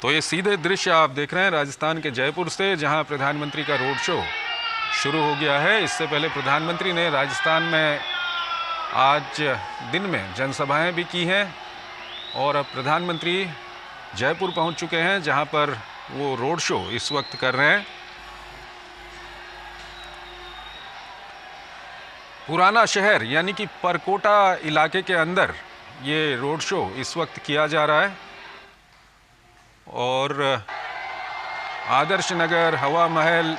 तो ये सीधे दृश्य आप देख रहे हैं राजस्थान के जयपुर से, जहां प्रधानमंत्री का रोड शो शुरू हो गया है। इससे पहले प्रधानमंत्री ने राजस्थान में आज दिन में जनसभाएं भी की हैं और अब प्रधानमंत्री जयपुर पहुंच चुके हैं, जहां पर वो रोड शो इस वक्त कर रहे हैं। पुराना शहर यानी कि परकोटा इलाके के अंदर ये रोड शो इस वक्त किया जा रहा है और आदर्श नगर, हवा महल,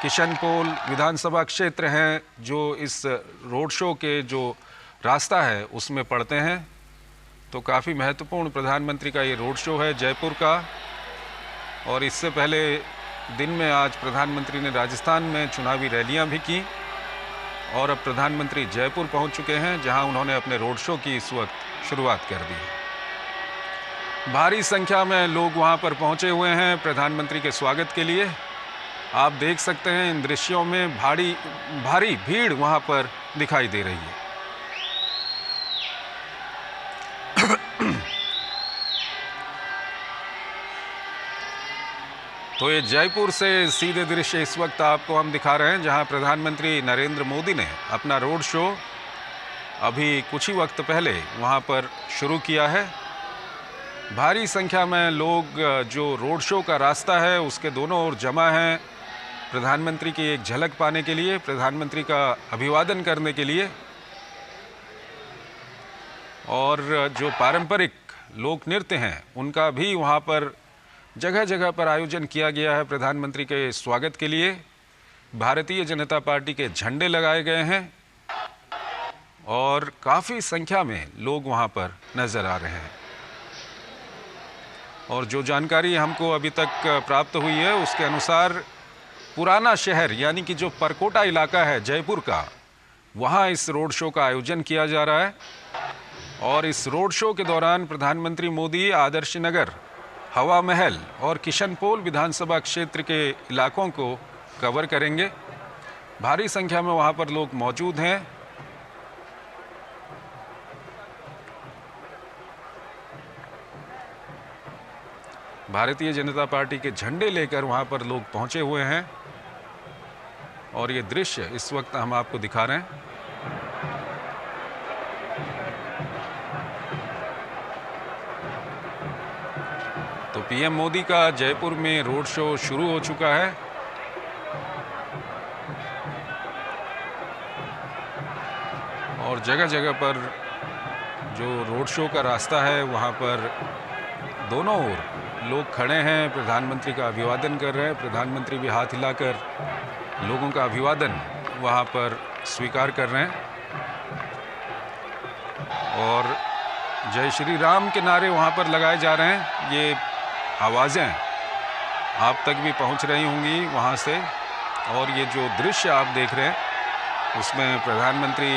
किशनपोल विधानसभा क्षेत्र हैं जो इस रोड शो के जो रास्ता है उसमें पड़ते हैं। तो काफ़ी महत्वपूर्ण प्रधानमंत्री का ये रोड शो है जयपुर का। और इससे पहले दिन में आज प्रधानमंत्री ने राजस्थान में चुनावी रैलियां भी की और अब प्रधानमंत्री जयपुर पहुंच चुके हैं, जहां उन्होंने अपने रोड शो की इस वक्त शुरुआत कर दी है। भारी संख्या में लोग वहां पर पहुंचे हुए हैं प्रधानमंत्री के स्वागत के लिए। आप देख सकते हैं इन दृश्यों में भारी भीड़ वहां पर दिखाई दे रही है। तो ये जयपुर से सीधे दृश्य इस वक्त आपको हम दिखा रहे हैं, जहां प्रधानमंत्री नरेंद्र मोदी ने अपना रोड शो अभी कुछ ही वक्त पहले वहां पर शुरू किया है। भारी संख्या में लोग जो रोड शो का रास्ता है उसके दोनों ओर जमा हैं प्रधानमंत्री की एक झलक पाने के लिए, प्रधानमंत्री का अभिवादन करने के लिए। और जो पारंपरिक लोक नृत्य हैं उनका भी वहाँ पर जगह जगह पर आयोजन किया गया है प्रधानमंत्री के स्वागत के लिए। भारतीय जनता पार्टी के झंडे लगाए गए हैं और काफ़ी संख्या में लोग वहाँ पर नज़र आ रहे हैं। और जो जानकारी हमको अभी तक प्राप्त हुई है उसके अनुसार पुराना शहर यानी कि जो परकोटा इलाका है जयपुर का, वहाँ इस रोड शो का आयोजन किया जा रहा है। और इस रोड शो के दौरान प्रधानमंत्री मोदी आदर्श नगर, हवा महल और किशनपोल विधानसभा क्षेत्र के इलाकों को कवर करेंगे। भारी संख्या में वहाँ पर लोग मौजूद हैं। भारतीय जनता पार्टी के झंडे लेकर वहाँ पर लोग पहुँचे हुए हैं और ये दृश्य इस वक्त हम आपको दिखा रहे हैं। तो पीएम मोदी का जयपुर में रोड शो शुरू हो चुका है और जगह जगह पर जो रोड शो का रास्ता है वहाँ पर दोनों ओर लोग खड़े हैं, प्रधानमंत्री का अभिवादन कर रहे हैं। प्रधानमंत्री भी हाथ हिलाकर लोगों का अभिवादन वहाँ पर स्वीकार कर रहे हैं और जय श्री राम के नारे वहाँ पर लगाए जा रहे हैं। ये आवाज़ें आप तक भी पहुँच रही होंगी वहाँ से। और ये जो दृश्य आप देख रहे हैं उसमें प्रधानमंत्री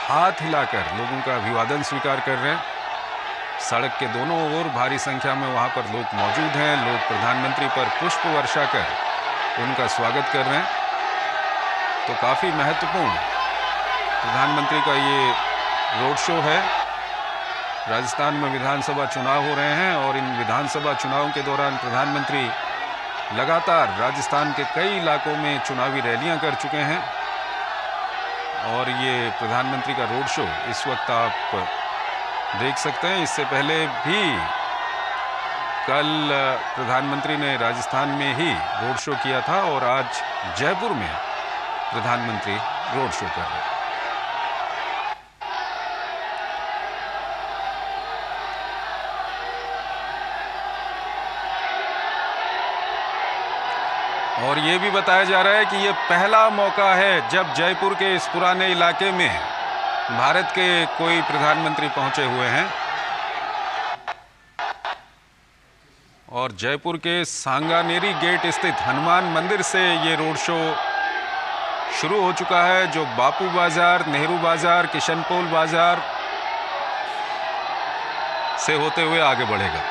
हाथ हिलाकर लोगों का अभिवादन स्वीकार कर रहे हैं। सड़क के दोनों ओर भारी संख्या में वहाँ पर लोग मौजूद हैं। लोग प्रधानमंत्री पर पुष्प वर्षा कर उनका स्वागत कर रहे हैं। तो काफ़ी महत्वपूर्ण प्रधानमंत्री का ये रोड शो है। राजस्थान में विधानसभा चुनाव हो रहे हैं और इन विधानसभा चुनावों के दौरान प्रधानमंत्री लगातार राजस्थान के कई इलाकों में चुनावी रैलियां कर चुके हैं और ये प्रधानमंत्री का रोड शो इस वक्त आप देख सकते हैं। इससे पहले भी कल प्रधानमंत्री ने राजस्थान में ही रोड शो किया था और आज जयपुर में प्रधानमंत्री रोड शो कर रहे हैं। और ये भी बताया जा रहा है कि ये पहला मौका है जब जयपुर के इस पुराने इलाके में भारत के कोई प्रधानमंत्री पहुंचे हुए हैं। और जयपुर के सांगानेरी गेट स्थित हनुमान मंदिर से ये रोड शो शुरू हो चुका है, जो बापू बाजार, नेहरू बाजार, किशनपोल बाजार से होते हुए आगे बढ़ेगा।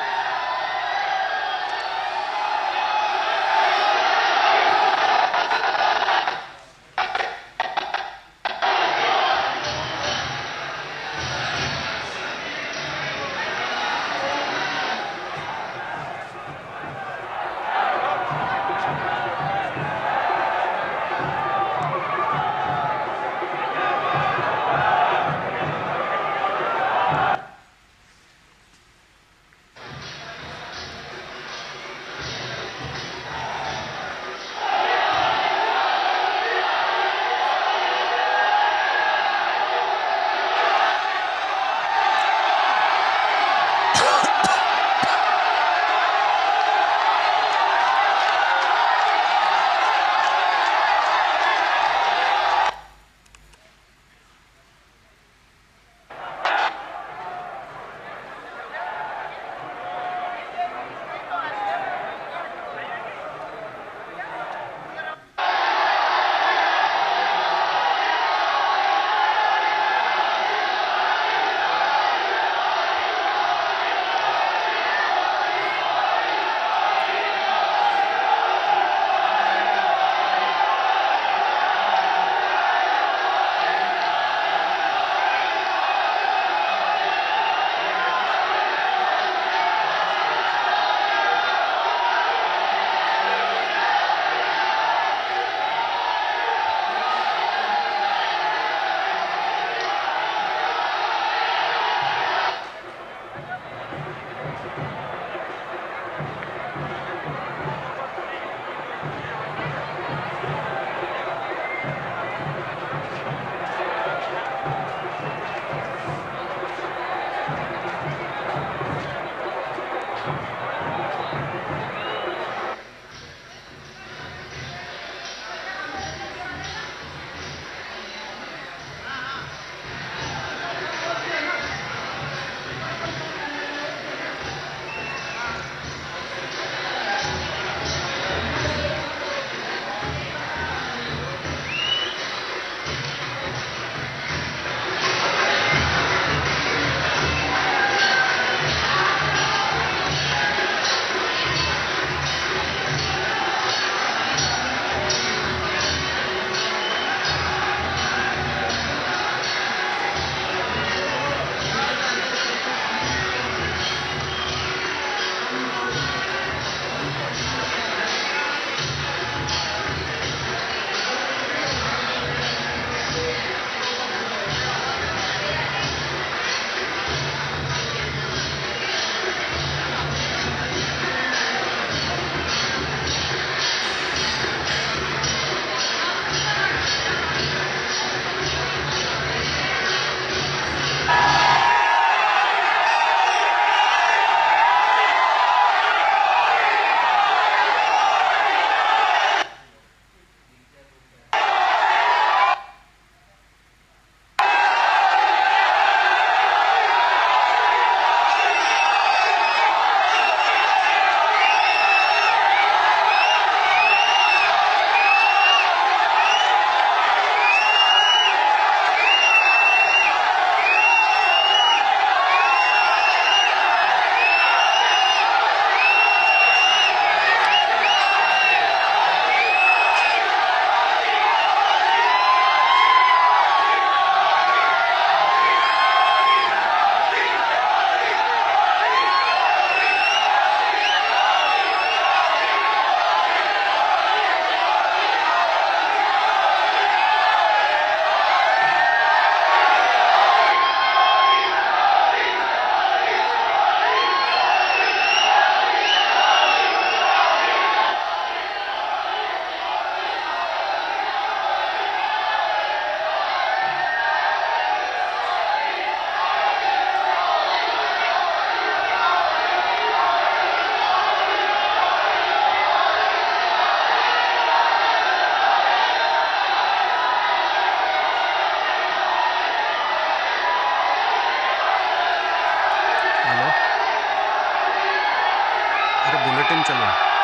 सेटिंग चल रही है।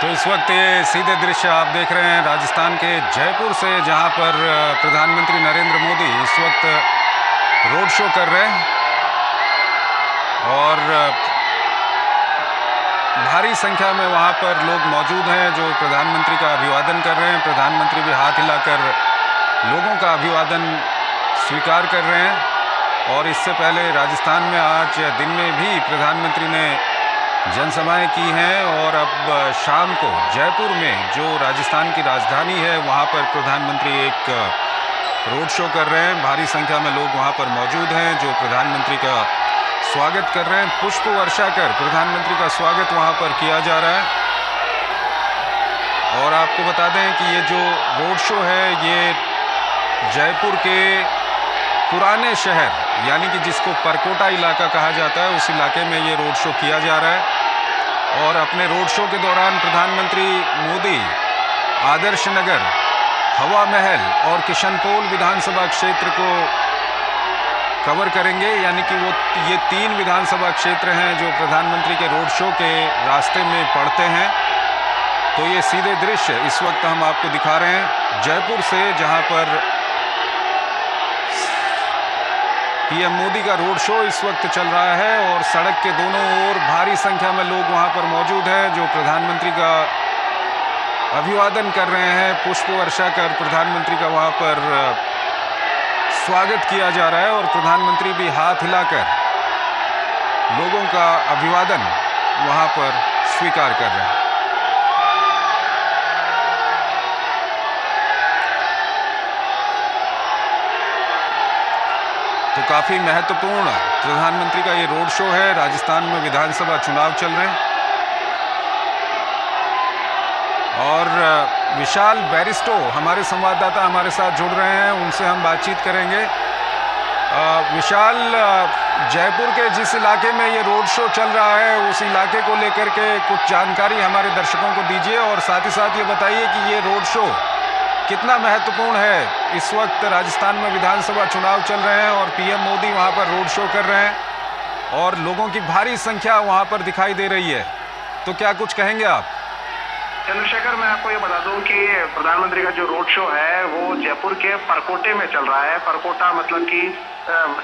तो इस वक्त ये सीधे दृश्य आप देख रहे हैं राजस्थान के जयपुर से, जहां पर प्रधानमंत्री नरेंद्र मोदी इस वक्त रोड शो कर रहे हैं और भारी संख्या में वहां पर लोग मौजूद हैं जो प्रधानमंत्री का अभिवादन कर रहे हैं। प्रधानमंत्री भी हाथ हिलाकर लोगों का अभिवादन स्वीकार कर रहे हैं। और इससे पहले राजस्थान में आज दिन में भी प्रधानमंत्री ने जनसभाएं की हैं और अब शाम को जयपुर में जो राजस्थान की राजधानी है वहां पर प्रधानमंत्री एक रोड शो कर रहे हैं। भारी संख्या में लोग वहां पर मौजूद हैं जो प्रधानमंत्री का स्वागत कर रहे हैं। पुष्प वर्षा कर प्रधानमंत्री का स्वागत वहां पर किया जा रहा है। और आपको बता दें कि ये जो रोड शो है ये जयपुर के पुराने शहर यानी कि जिसको परकोटा इलाका कहा जाता है उस इलाके में ये रोड शो किया जा रहा है। और अपने रोड शो के दौरान प्रधानमंत्री मोदी आदर्श नगर, हवा महल और किशनपोल विधानसभा क्षेत्र को कवर करेंगे। यानी कि ये 3 विधानसभा क्षेत्र हैं जो प्रधानमंत्री के रोड शो के रास्ते में पड़ते हैं। तो ये सीधे दृश्य इस वक्त हम आपको दिखा रहे हैं जयपुर से, जहां पर पीएम मोदी का रोड शो इस वक्त चल रहा है और सड़क के दोनों ओर भारी संख्या में लोग वहां पर मौजूद हैं जो प्रधानमंत्री का अभिवादन कर रहे हैं। पुष्प वर्षा कर प्रधानमंत्री का वहां पर स्वागत किया जा रहा है और प्रधानमंत्री भी हाथ हिलाकर लोगों का अभिवादन वहां पर स्वीकार कर रहे हैं। तो काफ़ी महत्वपूर्ण प्रधानमंत्री का ये रोड शो है। राजस्थान में विधानसभा चुनाव चल रहे हैं और विशाल बैरिस्टो हमारे संवाददाता हमारे साथ जुड़ रहे हैं, उनसे हम बातचीत करेंगे। विशाल, जयपुर के जिस इलाके में ये रोड शो चल रहा है उस इलाके को लेकर के कुछ जानकारी हमारे दर्शकों को दीजिए, और साथ ही साथ ये बताइए कि ये रोड शो कितना महत्वपूर्ण है। इस वक्त राजस्थान में विधानसभा चुनाव चल रहे हैं और पीएम मोदी वहां पर रोड शो कर रहे हैं और लोगों की भारी संख्या वहां पर दिखाई दे रही है, तो क्या कुछ कहेंगे आप? चंद्रशेखर, मैं आपको ये बता दूं कि प्रधानमंत्री का जो रोड शो है वो जयपुर के परकोटे में चल रहा है। परकोटा मतलब कि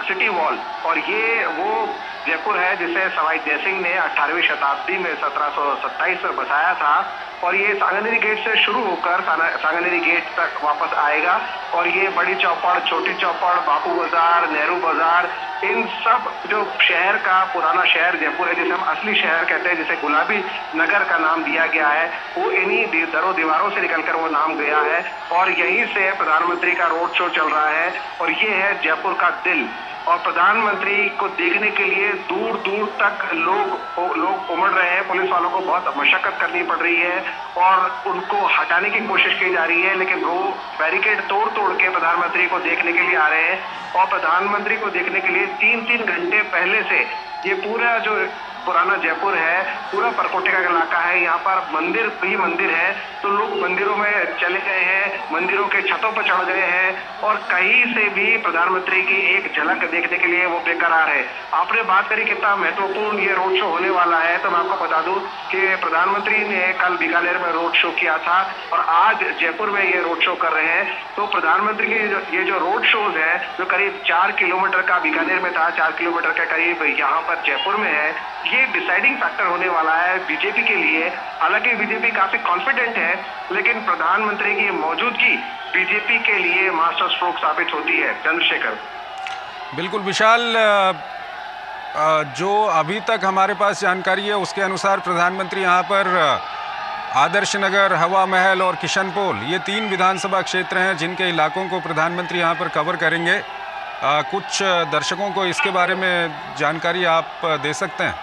सिटी वॉल, और ये वो जयपुर है जिसे सवाई जयसिंह ने 18वीं शताब्दी में 1727 में बसाया था, और ये सांगानेरी गेट से शुरू होकर सांगानेरी गेट तक वापस आएगा। और ये बड़ी चौपड़, छोटी चौपड़, बापू बाजार, नेहरू बाजार, इन सब जो शहर का पुराना शहर जयपुर है, जिसे हम असली शहर कहते हैं, जिसे गुलाबी नगर का नाम दिया गया है, वो इन्हीं दरों दीवारों से निकलकर वो नाम गया है। और यहीं से प्रधानमंत्री का रोड शो चल रहा है, और ये है जयपुर का दिल। और प्रधानमंत्री को देखने के लिए दूर दूर तक लोग उमड़ रहे हैं। पुलिस वालों को बहुत मशक्कत करनी पड़ रही है और उनको हटाने की कोशिश की जा रही है, लेकिन वो बैरिकेड तोड़ तोड़ के प्रधानमंत्री को देखने के लिए आ रहे हैं। और प्रधानमंत्री को देखने के लिए 3-3 घंटे पहले से ये पूरा जो पुराना जयपुर है, पूरा परकोटे का इलाका है, यहाँ पर मंदिर ही मंदिर है, तो लोग मंदिरों में चले गए हैं, मंदिरों के छतों पर चढ़ गए हैं, और कहीं से भी प्रधानमंत्री की एक झलक देखने के लिए वो बेकरार है। आपने बात करी कितना महत्वपूर्ण ये रोड शो होने वाला है, तो मैं आपको बता दूं कि प्रधानमंत्री ने कल बीकानेर में रोड शो किया था और आज जयपुर में ये रोड शो कर रहे हैं। तो प्रधानमंत्री के ये जो रोड शोज है, जो करीब 4 किलोमीटर का बीकानेर में था, 4 किलोमीटर के करीब यहाँ पर जयपुर में है, ये डिसाइडिंग फैक्टर होने वाला है बीजेपी के लिए। हालांकि बीजेपी काफी कॉन्फिडेंट है, लेकिन प्रधानमंत्री की मौजूदगी बीजेपी के लिए मास्टर स्ट्रोक साबित होती है। चंद्रशेखर, बिल्कुल विशाल, जो अभी तक हमारे पास जानकारी है उसके अनुसार प्रधानमंत्री यहाँ पर आदर्श नगर, हवा महल और किशनपोल, ये 3 विधानसभा क्षेत्र हैं जिनके इलाकों को प्रधानमंत्री यहाँ पर कवर करेंगे। कुछ दर्शकों को इसके बारे में जानकारी आप दे सकते हैं?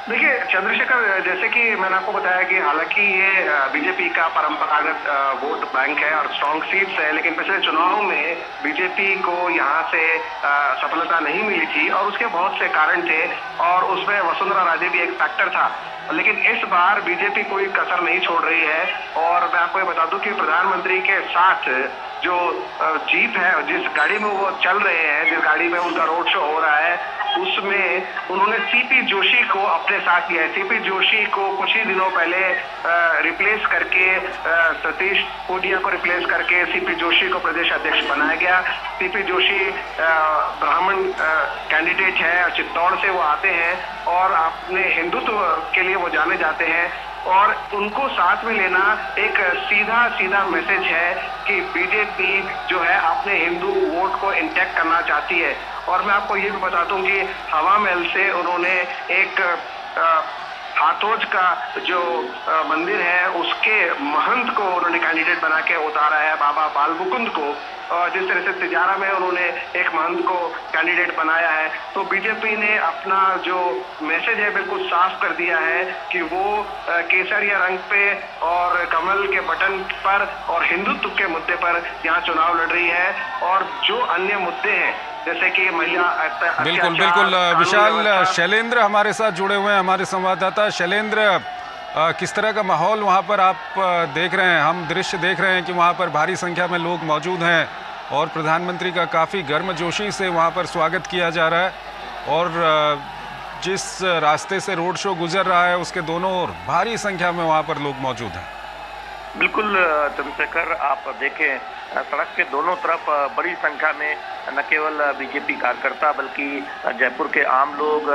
देखिए चंद्रशेखर, जैसे कि मैंने आपको बताया कि हालांकि ये बीजेपी का परंपरागत वोट बैंक है और स्ट्रॉन्ग सीट्स है, लेकिन पिछले चुनाव में बीजेपी को यहाँ से सफलता नहीं मिली थी और उसके बहुत से कारण थे, और उसमें वसुंधरा राजे भी एक फैक्टर था। लेकिन इस बार बीजेपी कोई कसर नहीं छोड़ रही है, और मैं आपको ये बता दूं कि प्रधानमंत्री के साथ जो जीप है, जिस गाड़ी में वो चल रहे हैं, जिस गाड़ी में उनका रोड शो हो रहा है, उसमें उन्होंने सीपी जोशी को अपने साथ लिया है। सीपी जोशी को कुछ ही दिनों पहले रिप्लेस करके, सतीश पूनिया को रिप्लेस करके सीपी जोशी को प्रदेश अध्यक्ष बनाया गया। सीपी जोशी ब्राह्मण कैंडिडेट है, चित्तौड़ से वो आते हैं और अपने हिंदुत्व के लिए वो जाने जाते हैं, और उनको साथ में लेना एक सीधा सीधा मैसेज है कि बीजेपी जो है अपने हिंदू वोट को इंटैक्ट करना चाहती है। और मैं आपको ये भी बता दूं कि हवा महल से उन्होंने एक हाथोज का जो मंदिर है उसके महंत को उन्होंने कैंडिडेट बना के उतारा है, बाबा बाल मुकुंद को। जिस तरह से तिजारा में उन्होंने एक महंत को कैंडिडेट बनाया है, तो बीजेपी ने अपना जो मैसेज है बिल्कुल साफ कर दिया है कि वो केसरिया रंग पे और कमल के बटन पर और हिंदुत्व के मुद्दे पर यहाँ चुनाव लड़ रही है। और जो अन्य मुद्दे हैं जैसे कि महिला बिल्कुल विशाल, शैलेंद्र हमारे साथ जुड़े हुए हैं, हमारे संवाददाता। शैलेंद्र, किस तरह का माहौल वहाँ पर आप देख रहे हैं? हम दृश्य देख रहे हैं कि वहाँ पर भारी संख्या में लोग मौजूद हैं और प्रधानमंत्री का काफ़ी गर्मजोशी से वहाँ पर स्वागत किया जा रहा है, और जिस रास्ते से रोड शो गुजर रहा है उसके दोनों ओर भारी संख्या में वहाँ पर लोग मौजूद हैं। बिल्कुल चंद्रशेखर, आप देखें सड़क के दोनों तरफ बड़ी संख्या में न केवल बीजेपी कार्यकर्ता बल्कि जयपुर के आम लोग,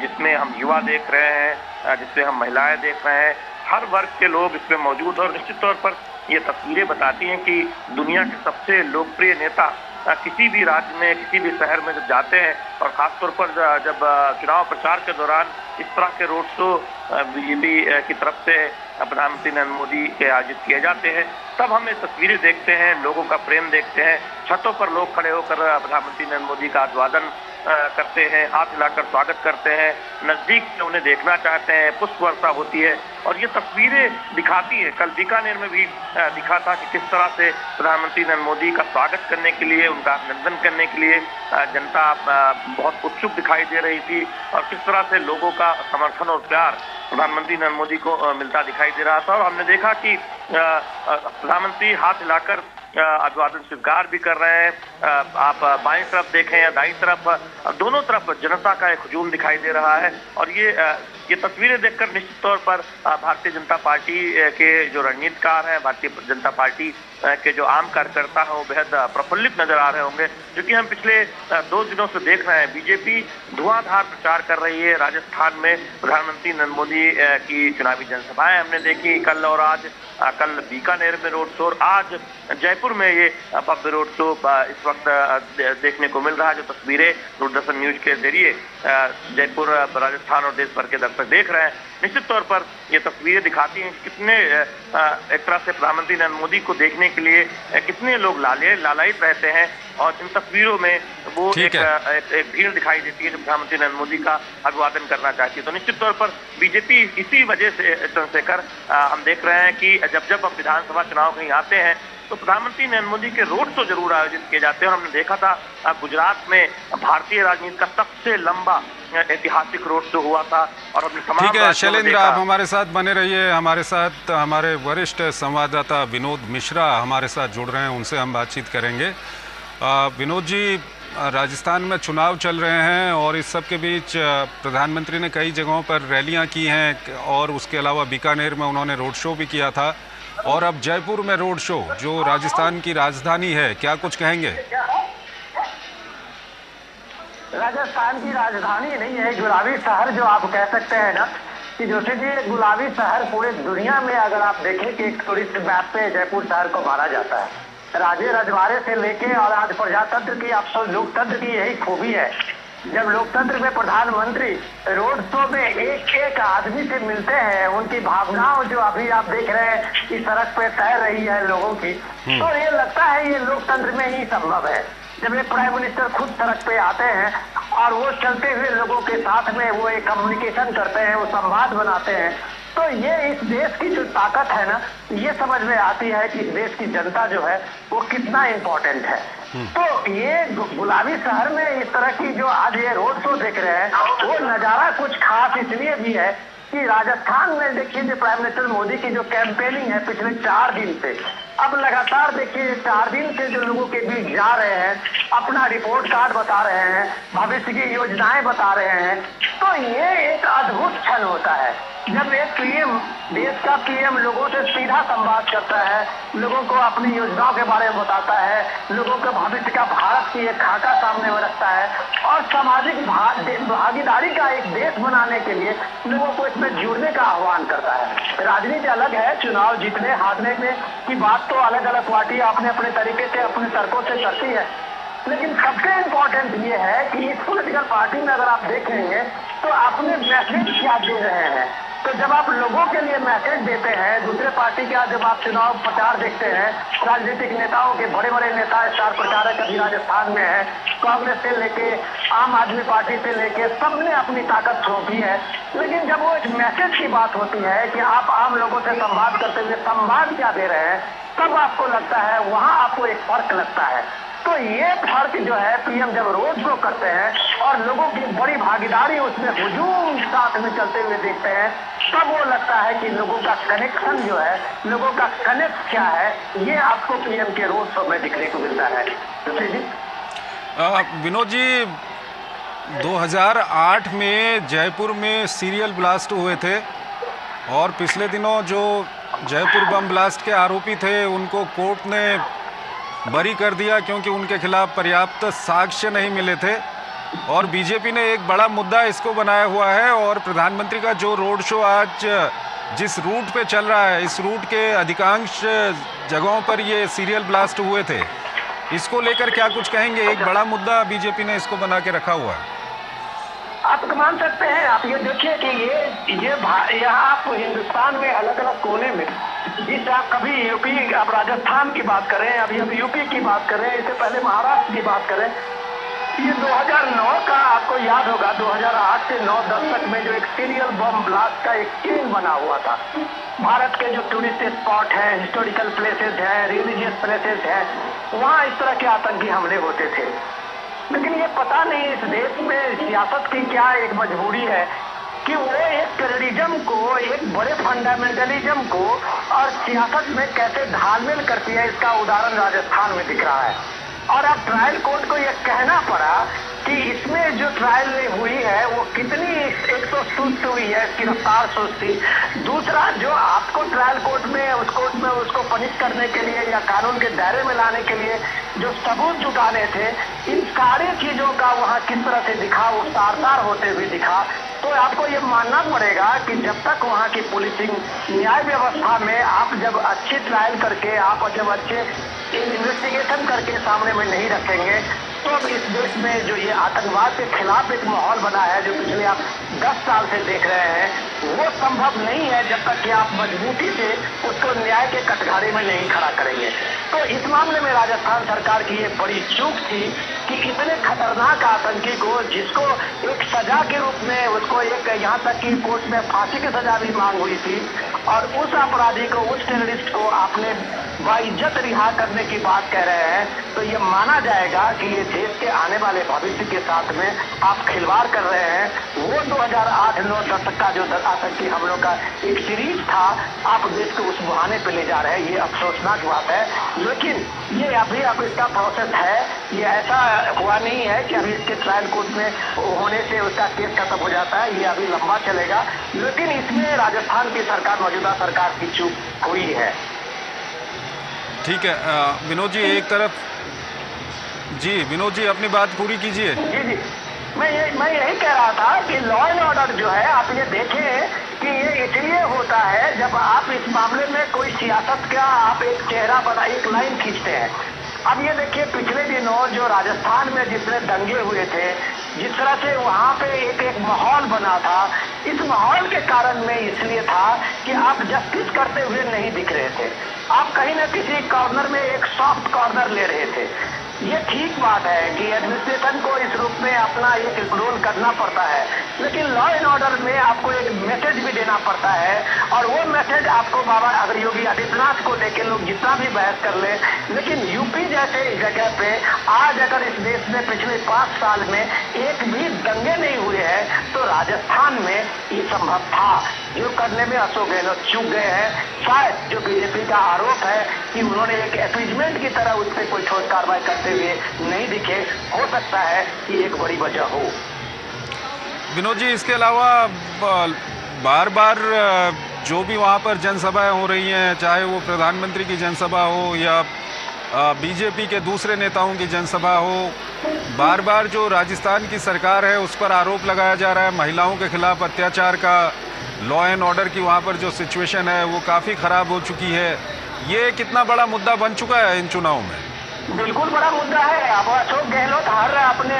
जिसमें हम युवा देख रहे हैं, जिसमें हम महिलाएं देख रहे हैं, हर वर्ग के लोग इसमें मौजूद हैं। और निश्चित तौर पर ये तस्वीरें बताती हैं कि दुनिया के सबसे लोकप्रिय नेता किसी भी राज्य में, किसी भी शहर में जब जाते हैं, और ख़ासतौर पर जब चुनाव प्रचार के दौरान इस तरह के रोड शो बीजेपी की तरफ से प्रधानमंत्री नरेंद्र मोदी के आयोजित किए जाते हैं, तब हम ये तस्वीरें देखते हैं, लोगों का प्रेम देखते हैं। छतों पर लोग खड़े होकर प्रधानमंत्री नरेंद्र मोदी का अभिवादन करते हैं, हाथ हिलाकर स्वागत करते हैं, नजदीक से उन्हें देखना चाहते हैं, पुष्प वर्षा होती है और ये तस्वीरें दिखाती है। कल बीकानेर में भी दिखा था कि किस तरह से प्रधानमंत्री नरेंद्र मोदी का स्वागत करने के लिए, उनका अभिनंदन करने के लिए जनता बहुत उत्सुक दिखाई दे रही थी और किस तरह से लोगों का समर्थन और प्यार प्रधानमंत्री नरेंद्र मोदी को मिलता दिखाई दे रहा था। और हमने देखा कि प्रधानमंत्री हाथ हिलाकर अभिवादन स्वीकार भी कर रहे हैं। आप बाएं तरफ देखें या दाईं तरफ, दोनों तरफ जनता का एक हुजूम दिखाई दे रहा है और ये तस्वीरें देखकर निश्चित तौर पर भारतीय जनता पार्टी के जो रणनीतिकार हैं, भारतीय जनता पार्टी के जो आम कार्यकर्ता हैं, वो बेहद प्रफुल्लित नजर आ रहे होंगे, क्योंकि हम पिछले 2 दिनों से देख रहे हैं बीजेपी धुआंधार प्रचार कर रही है। राजस्थान में प्रधानमंत्री नरेंद्र मोदी की चुनावी जनसभाएं हमने देखी कल और आज। कल बीकानेर में रोड शो, आज जयपुर में ये भव्य रोड शो इस वक्त देखने को मिल रहा है। जो तस्वीरें दूरदर्शन न्यूज के जरिए जयपुर, राजस्थान और देश भर के दर्शक देख रहे हैं, निश्चित तौर पर ये तस्वीरें दिखाती हैं कितने एक तरह से प्रधानमंत्री नरेंद्र मोदी को देखने के लिए कितने लोग लालायित रहते हैं और इन तस्वीरों में वो एक भीड़ दिखाई देती है जो प्रधानमंत्री नरेंद्र मोदी का अभिवादन करना चाहती है। तो निश्चित तौर पर बीजेपी इसी वजह से चंद्रशेखर हम देख रहे हैं कि जब अब विधानसभा चुनाव कहीं आते हैं तो प्रधानमंत्री नरेंद्र मोदी के रोड शो जरूर आयोजित किए जाते हैं। और हमने देखा था गुजरात में भारतीय राजनीति का सबसे लंबा ऐतिहासिक रोड शो हुआ था और हमने तमाम। ठीक है शैलेंद्र, आप हमारे साथ बने रहिए। हमारे साथ हमारे वरिष्ठ संवाददाता विनोद मिश्रा हमारे साथ जुड़ रहे हैं, उनसे हम बातचीत करेंगे। विनोद जी, राजस्थान में चुनाव चल रहे हैं और इस सब के बीच प्रधानमंत्री ने कई जगहों पर रैलियां की हैं और उसके अलावा बीकानेर में उन्होंने रोड शो भी किया था और अब जयपुर में रोड शो, जो राजस्थान की राजधानी है, क्या कुछ कहेंगे? राजस्थान की राजधानी नहीं है, गुलाबी शहर जो आप कह सकते हैं ना, कि जैसे कि गुलाबी शहर पूरे दुनिया में अगर आप देखें कि एक टूरिस्ट मैप पे जयपुर शहर को माना जाता है। राजे रजवाड़े से लेके और आज प्रजातंत्र की, अब तो लोकतंत्र की यही खूबी है। जब लोकतंत्र में प्रधानमंत्री रोड शो में एक एक आदमी से मिलते हैं, उनकी भावनाओं जो अभी आप देख रहे हैं कि सड़क पे तैर रही है लोगों की, तो ये लगता है ये लोकतंत्र में ही संभव है। जब एक प्राइम मिनिस्टर खुद सड़क पे आते हैं और वो चलते हुए लोगों के साथ में वो एक कम्युनिकेशन करते हैं, वो संवाद बनाते हैं, तो ये इस देश की जो ताकत है ना, ये समझ में आती है कि इस देश की जनता जो है वो कितना इम्पोर्टेंट है। तो ये गुलाबी शहर में इस तरह की जो आज ये रोड शो देख रहे हैं, वो नजारा कुछ खास इसलिए भी है कि राजस्थान में देखिए जो प्राइम मिनिस्टर मोदी की जो कैंपेनिंग है पिछले 4 दिन से, अब लगातार देखिए 4 दिन से जो लोगों के बीच जा रहे हैं, अपना रिपोर्ट कार्ड बता रहे हैं, भविष्य की योजनाएं बता रहे हैं, तो ये एक अद्भुत क्षण होता है जब एक पीएम, देश का पीएम लोगों से सीधा संवाद करता है, लोगों को अपनी योजनाओं के बारे में बताता है, लोगों के भविष्य का भारत की एक खाका सामने में रखता है और सामाजिक भागीदारी का एक देश बनाने के लिए लोगों को इसमें जुड़ने का आह्वान करता है। राजनीति अलग है, चुनाव जीतने हारने में की बात तो अलग अलग पार्टी अपने अपने तरीके से अपने तर्कों से करती है, लेकिन सबसे इम्पोर्टेंट ये है कि इस पॉलिटिकल पार्टी में अगर आप देखेंगे तो अपने मैसेज क्या दे रहे हैं। तो जब आप लोगों के लिए मैसेज देते हैं, दूसरे पार्टी का जब आप चुनाव प्रचार देखते हैं, राजनीतिक नेताओं के बड़े बड़े नेता स्टार प्रचारक अभी राजस्थान में है, कांग्रेस से लेके आम आदमी पार्टी से लेके सबने अपनी ताकत सौंपी है, लेकिन जब वो एक मैसेज की बात होती है कि आप आम लोगों से संवाद करते हुए संवाद क्या दे रहे हैं, तब आपको लगता है वहां आपको एक फर्क लगता है। तो ये फर्क जो है पीएम जब रोड शो करते हैं और लोगों की बड़ी भागीदारी उसमें हुजूम साथ में चलते हुए देखते हैं, तब वो लगता है कि लोगों का कनेक्शन जो है, लोगों का कनेक्ट क्या है, ये आपको पीएम के रोड शो में दिखने को मिलता है। विनोद जी, 2008 में जयपुर में सीरियल ब्लास्ट हुए थे और पिछले दिनों जो जयपुर बम ब्लास्ट के आरोपी थे उनको कोर्ट ने बरी कर दिया क्योंकि उनके खिलाफ पर्याप्त साक्ष्य नहीं मिले थे और बीजेपी ने एक बड़ा मुद्दा इसको बनाया हुआ है और प्रधानमंत्री का जो रोड शो आज जिस रूट पे चल रहा है, इस रूट के अधिकांश जगहों पर ये सीरियल ब्लास्ट हुए थे, इसको लेकर क्या कुछ कहेंगे? एक बड़ा मुद्दा बीजेपी ने इसको बना के रखा हुआ है। आपको मान सकते हैं। आप ये देखिए कि ये यहाँ आप हिंदुस्तान में अलग अलग कोने में, जिस आप कभी यूपी, आप राजस्थान की बात करें, अभी अब यूपी की बात करें, इससे पहले महाराष्ट्र की बात करें, ये 2009 का आपको याद होगा, 2008 से 9-10 तक में जो एक सीरियल बम ब्लास्ट का एक चेन बना हुआ था। भारत के जो टूरिस्ट स्पॉट है, हिस्टोरिकल प्लेसेस है, रिलीजियस प्लेसेस है, वहाँ इस तरह के आतंकी हमले होते थे। लेकिन ये पता नहीं इस देश में सियासत की क्या एक मजबूरी है कि वो एक टेररिज्म को, एक बड़े फंडामेंटलिज्म को और सियासत में कैसे घालमेल करती है, इसका उदाहरण राजस्थान में दिख रहा है। और अब ट्रायल कोर्ट को यह कहना पड़ा कि इसमें जो ट्रायल हुई है वो कितनी, एक तो सुस्त हुई है, इसकी रफ्तार सुस्त थी। दूसरा, जो आपको ट्रायल कोर्ट में उसको पनिश करने के लिए या कानून के दायरे में लाने के लिए जो सबूत जुटाने थे, इन सारी चीजों का वहाँ किस तरह से दिखा, वो तार होते हुए दिखा। तो आपको ये मानना पड़ेगा कि जब तक वहाँ की पुलिसिंग, न्याय व्यवस्था में आप जब अच्छी ट्रायल करके, आप जब अच्छे इन्वेस्टिगेशन करके सामने में नहीं रखेंगे, तो अब इस देश में जो ये आतंकवाद के खिलाफ एक माहौल बना है, जो पिछले आप 10 साल से देख रहे हैं, वो संभव नहीं है जब तक कि आप मजबूती से उसको न्याय के कटघरे में नहीं खड़ा करेंगे। तो इस मामले में राजस्थान सरकार की ये बड़ी चूक थी कि इतने खतरनाक आतंकी को, जिसको एक सजा के रूप में उसको एक, यहाँ तक कि कोर्ट में फांसी की सजा भी मांग हुई थी, और उस अपराधी को, उस टेररिस्ट को आपने बाइज्जत रिहा करने की बात कह रहे हैं, तो ये माना जाएगा कि ये देश के आने वाले भविष्य के साथ में आप खिलवाड़ कर रहे हैं। वो 2008-9 तक का जो आतंकी हमलों का एक सीरीज था, आप देश को उस बहाने पे ले जा रहे हैं। ये अफसोसनाक बात है। लेकिन ये अभी अब इसका प्रोसेस है, ये ऐसा हुआ नहीं है कि अभी इसके ट्रायल कोर्ट में होने से उसका केस खत्म हो जाता है, ये अभी लंबा चलेगा। लेकिन इसमें राजस्थान की सरकार, मौजूदा सरकार की चूक हुई है। ठीक है विनोद जी, एक तरफ जी, विनोद जी अपनी बात पूरी कीजिए। जी, मैं यही कह रहा था कि लॉ एंड ऑर्डर जो है, आप ये देखें कि ये इसलिए होता है जब आप इस मामले में कोई सियासत का आप एक चेहरा बना, एक लाइन खींचते हैं। अब ये देखिए, पिछले दिनों जो राजस्थान में जितने दंगे हुए थे, जिस तरह से वहाँ पे एक माहौल बना था, इस माहौल के कारण में इसलिए था कि आप जस्टिस करते हुए नहीं दिख रहे थे। आप कहीं ना किसी कॉर्नर में एक सॉफ्ट कॉर्नर ले रहे थे। ये ठीक बात है कि एडमिनिस्ट्रेशन को इस रूप में अपना एक रोल करना पड़ता है, लेकिन लॉ एंड ऑर्डर में आपको एक मैसेज भी देना पड़ता है। और वो मैसेज आपको, बाबा अगर योगी आदित्यनाथ को लेकर लोग जितना भी बहस कर ले, लेकिन यूपी जैसे जगह पे आज अगर इस देश में पिछले 5 साल में एक भी दंगे नहीं हुए हैं, तो राजस्थान में ये संभव था। जो करने में अशोक गहलोत चूक गए हैं। शायद जो बीजेपी का आरोप है कि उन्होंने एक अपीजमेंट की तरह उस पर कोई ठोस कार्रवाई करते हुए नहीं दिखे, हो सकता है कि एक बड़ी वजह हो। विनोद जी, इसके अलावा बार बार जो भी वहाँ पर जनसभाएं हो रही हैं, चाहे वो प्रधानमंत्री की जनसभा हो या बीजेपी के दूसरे नेताओं की जनसभा हो, बार बार जो राजस्थान की सरकार है उस पर आरोप लगाया जा रहा है महिलाओं के खिलाफ अत्याचार का। लॉ एंड ऑर्डर की वहाँ पर जो सिचुएशन है वो काफ़ी ख़राब हो चुकी है। ये कितना बड़ा मुद्दा बन चुका है इन चुनाव में? बिल्कुल बड़ा मुद्दा है। अब अशोक गहलोत हर अपने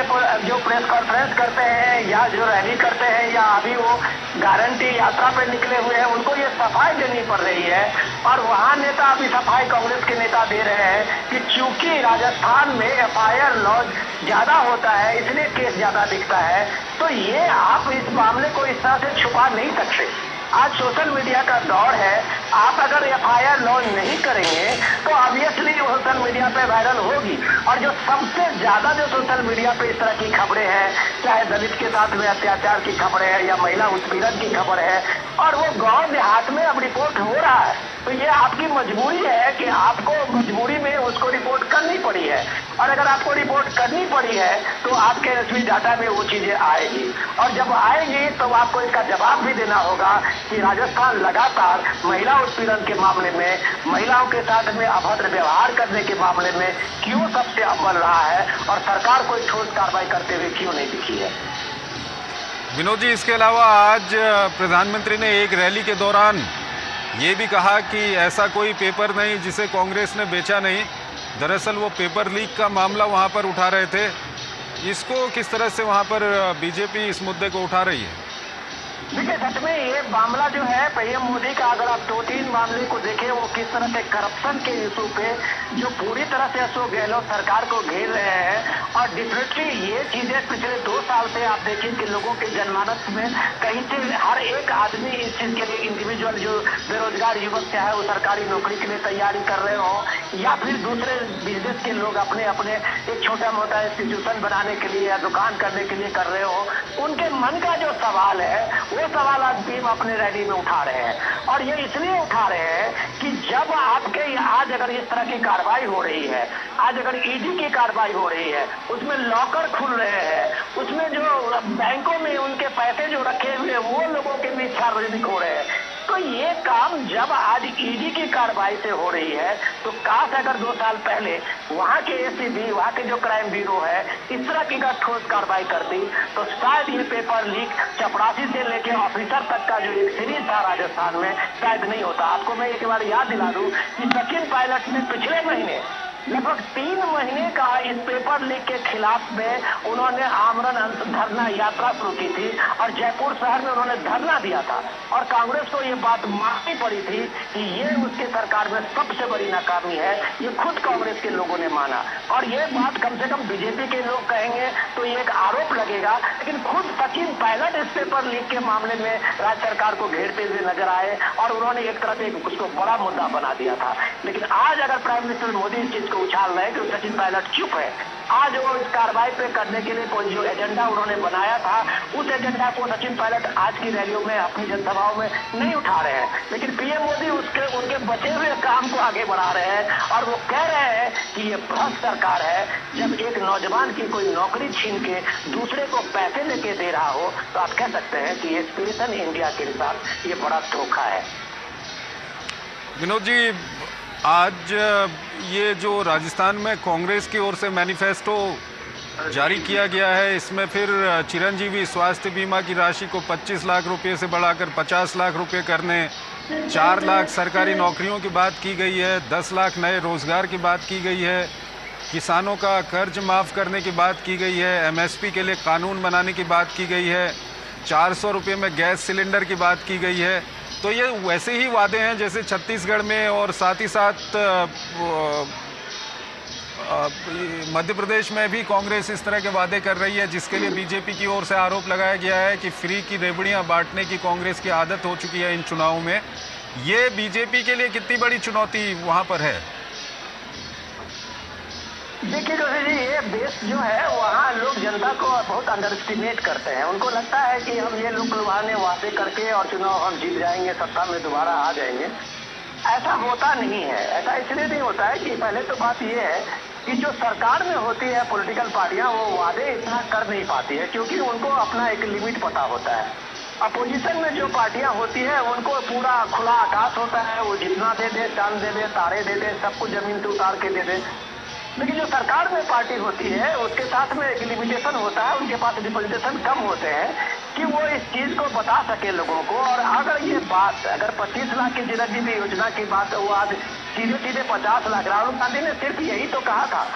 जो प्रेस कॉन्फ्रेंस करते हैं या जो रैली करते हैं या अभी वो गारंटी यात्रा पे निकले हुए हैं, उनको ये सफाई देनी पड़ रही है। और वहाँ नेता अभी सफाई कांग्रेस के नेता दे रहे हैं कि चूंकि राजस्थान में FIR लॉ ज्यादा होता है, इसलिए केस ज्यादा दिखता है। तो ये आप इस मामले को इस तरह से छुपा नहीं सकते। आज सोशल मीडिया का दौर है। आप अगर FIR लॉन्च नहीं करेंगे तो ऑब्वियसली सोशल मीडिया पे वायरल होगी। और जो सबसे ज्यादा जो सोशल मीडिया पे इस तरह की खबरें हैं, चाहे दलित के साथ में अत्याचार की खबरें हैं या महिला उत्पीड़न की खबर है, और वो गांव देहात में अब रिपोर्ट हो रहा है, तो ये आपकी मजबूरी है कि आपको मजबूरी में उसको रिपोर्ट करनी पड़ी है। और अगर आपको रिपोर्ट करनी पड़ी है तो आपके एसपी डाटा में वो चीजें आएगी, और जब आएगी तो आपको इसका जवाब भी देना होगा कि राजस्थान लगातार महिला उत्पीड़न के मामले में, महिलाओं के साथ में अभद्र व्यवहार करने के मामले में क्यों सबसे अव्वल रहा है, और सरकार कोई ठोस कार्रवाई करते हुए क्यों नहीं दिखी है। विनोद जी, इसके अलावा आज प्रधानमंत्री ने एक रैली के दौरान ये भी कहा कि ऐसा कोई पेपर नहीं जिसे कांग्रेस ने बेचा नहीं। दरअसल वो पेपर लीक का मामला वहाँ पर उठा रहे थे। इसको किस तरह से वहाँ पर बीजेपी इस मुद्दे को उठा रही है? देखिए, सच में ये मामला जो है पीएम मोदी का, अगर आप 2-3 मामले को देखें, वो किस तरह से करप्शन के इशू पे जो पूरी तरह से अशोक गहलोत सरकार को घेर रहे हैं। और डेफिनेटली ये चीजें पिछले 2 साल से आप देखिए कि लोगों के जनमानस में कहीं से हर एक आदमी इस चीज के लिए, इंडिविजुअल जो बेरोजगार युवक चाहे वो सरकारी नौकरी के लिए तैयारी कर रहे हो या फिर दूसरे बिजनेस के लोग अपने अपने एक छोटा मोटा इंस्टीट्यूशन बनाने के लिए या दुकान करने के लिए कर रहे हो, उनके मन का जो सवाल है वो सवाल आज भी हम अपने रैली में उठा रहे हैं। और ये इसलिए उठा रहे हैं कि जब आपके आज अगर इस तरह की कार्रवाई हो रही है, आज अगर ईडी की कार्रवाई हो रही है, उसमें लॉकर खुल रहे हैं, उसमें जो बैंकों में उनके पैसे जो रखे हुए वो लोगों के बीच सार्वजनिक हो रहे हैं, तो ये काम जब आज ईडी की कार्रवाई से हो रही है तो काश अगर 2 साल पहले वहाँ के एसीबी, वहाँ के जो क्राइम ब्यूरो है, इस तरह की अगर ठोस कार्रवाई करती तो शायद ये पेपर लीक चपरासी से लेके ऑफिसर तक का जो एक सीरीज था राजस्थान में शायद नहीं होता। आपको मैं एक बार याद दिला दूं कि सचिन पायलट ने पिछले महीने लगभग 3 महीने का इस पेपर लीक के खिलाफ में उन्होंने आमरण धरना यात्रा शुरू की थी और जयपुर शहर में उन्होंने धरना दिया था और कांग्रेस को ये बात माननी पड़ी थी कि ये उसके सरकार में सबसे बड़ी नाकामी है। ये खुद कांग्रेस के लोगों ने माना और ये बात कम से कम बीजेपी के लोग कहेंगे तो ये एक आरोप लगेगा, लेकिन खुद सचिन पायलट इस पेपर लीक के मामले में राज्य सरकार को घेरते हुए नजर आए और उन्होंने एक तरह से उसको बड़ा मुद्दा बना दिया था। लेकिन आज अगर प्राइम मिनिस्टर मोदी इस चीज को उछाल रहे हैं कि सचिन पायलट चुप है, आज वो इस कार्रवाई पे करने के लिए कोई जो एजेंडा उन्होंने बनाया था उस एजेंडा को सचिन पायलट आज की रैलियों में अपनी जनसभाओं में नहीं उठा रहे हैं, लेकिन पीएम मोदी उनके बचे हुए काम को आगे बढ़ा रहे हैं और वो कह रहे हैं कि ये भ्रष्ट सरकार है। जब एक नौजवान की कोई नौकरी छीन के दूसरे को पैसे लेके दे रहा हो तो आप कह सकते हैं कि ये एस्पिरेशन इंडिया के साथ ये बड़ा धोखा है। विनोद जी, आज ये जो राजस्थान में कांग्रेस की ओर से मैनिफेस्टो जारी किया गया है, इसमें फिर चिरंजीवी स्वास्थ्य बीमा की राशि को 25 लाख रुपए से बढ़ाकर 50 लाख रुपए करने, 4 लाख सरकारी नौकरियों की बात की गई है, 10 लाख नए रोजगार की बात की गई है, किसानों का कर्ज माफ़ करने की बात की गई है, एमएसपी के लिए कानून बनाने की बात की गई है, 400 रुपये में गैस सिलेंडर की बात की गई है। तो ये वैसे ही वादे हैं जैसे छत्तीसगढ़ में और साथ ही साथ मध्य प्रदेश में भी कांग्रेस इस तरह के वादे कर रही है, जिसके लिए बीजेपी की ओर से आरोप लगाया गया है कि फ्री की रेवड़ियां बांटने की कांग्रेस की आदत हो चुकी है इन चुनावों में। ये बीजेपी के लिए कितनी बड़ी चुनौती वहां पर है? देखिए जोशी जी, ये देश जो है वहाँ लोग जनता को बहुत अंडर एस्टिमेट करते हैं। उनको लगता है कि हम ये लोग लुभाने वादे करके और चुनाव हम जीत जाएंगे, सत्ता में दोबारा आ जाएंगे। ऐसा होता नहीं है। ऐसा इसलिए नहीं होता है कि पहले तो बात ये है कि जो सरकार में होती है पॉलिटिकल पार्टियां, वो वादे इतना कर नहीं पाती है क्योंकि उनको अपना एक लिमिट पता होता है। अपोजिशन में जो पार्टियां होती है उनको पूरा खुला आकाश होता है, वो जितना दे दे, चांद दे दे, तारे दे दे, सबको जमीन से उतार के दे दे। लेकिन जो सरकार में पार्टी होती है उसके साथ में एक लिमिटेशन होता है, उनके पास रिप्रेजेंटेशन कम होते हैं कि वो इस चीज को बता सके लोगों को। और अगर ये बात, अगर 25 लाख की चिरंजीवी योजना की बात, वो आज सीधे सीधे 50 लाख, राहुल गांधी ने सिर्फ यही तो कहा था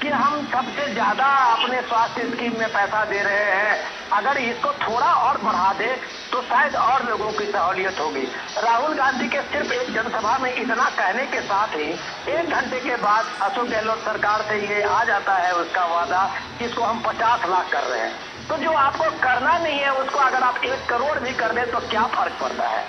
कि हम सबसे ज्यादा अपने स्वास्थ्य स्कीम में पैसा दे रहे हैं, अगर इसको थोड़ा और बढ़ा दे तो शायद और लोगों की सहूलियत होगी। राहुल गांधी के सिर्फ एक जनसभा में इतना कहने के साथ ही 1 घंटे के बाद अशोक गहलोत सरकार से ये आ जाता है उसका वादा कि इसको हम 50 लाख कर रहे हैं। तो जो आपको करना नहीं है उसको अगर आप 1 करोड़ भी कर दें तो क्या फर्क पड़ता है?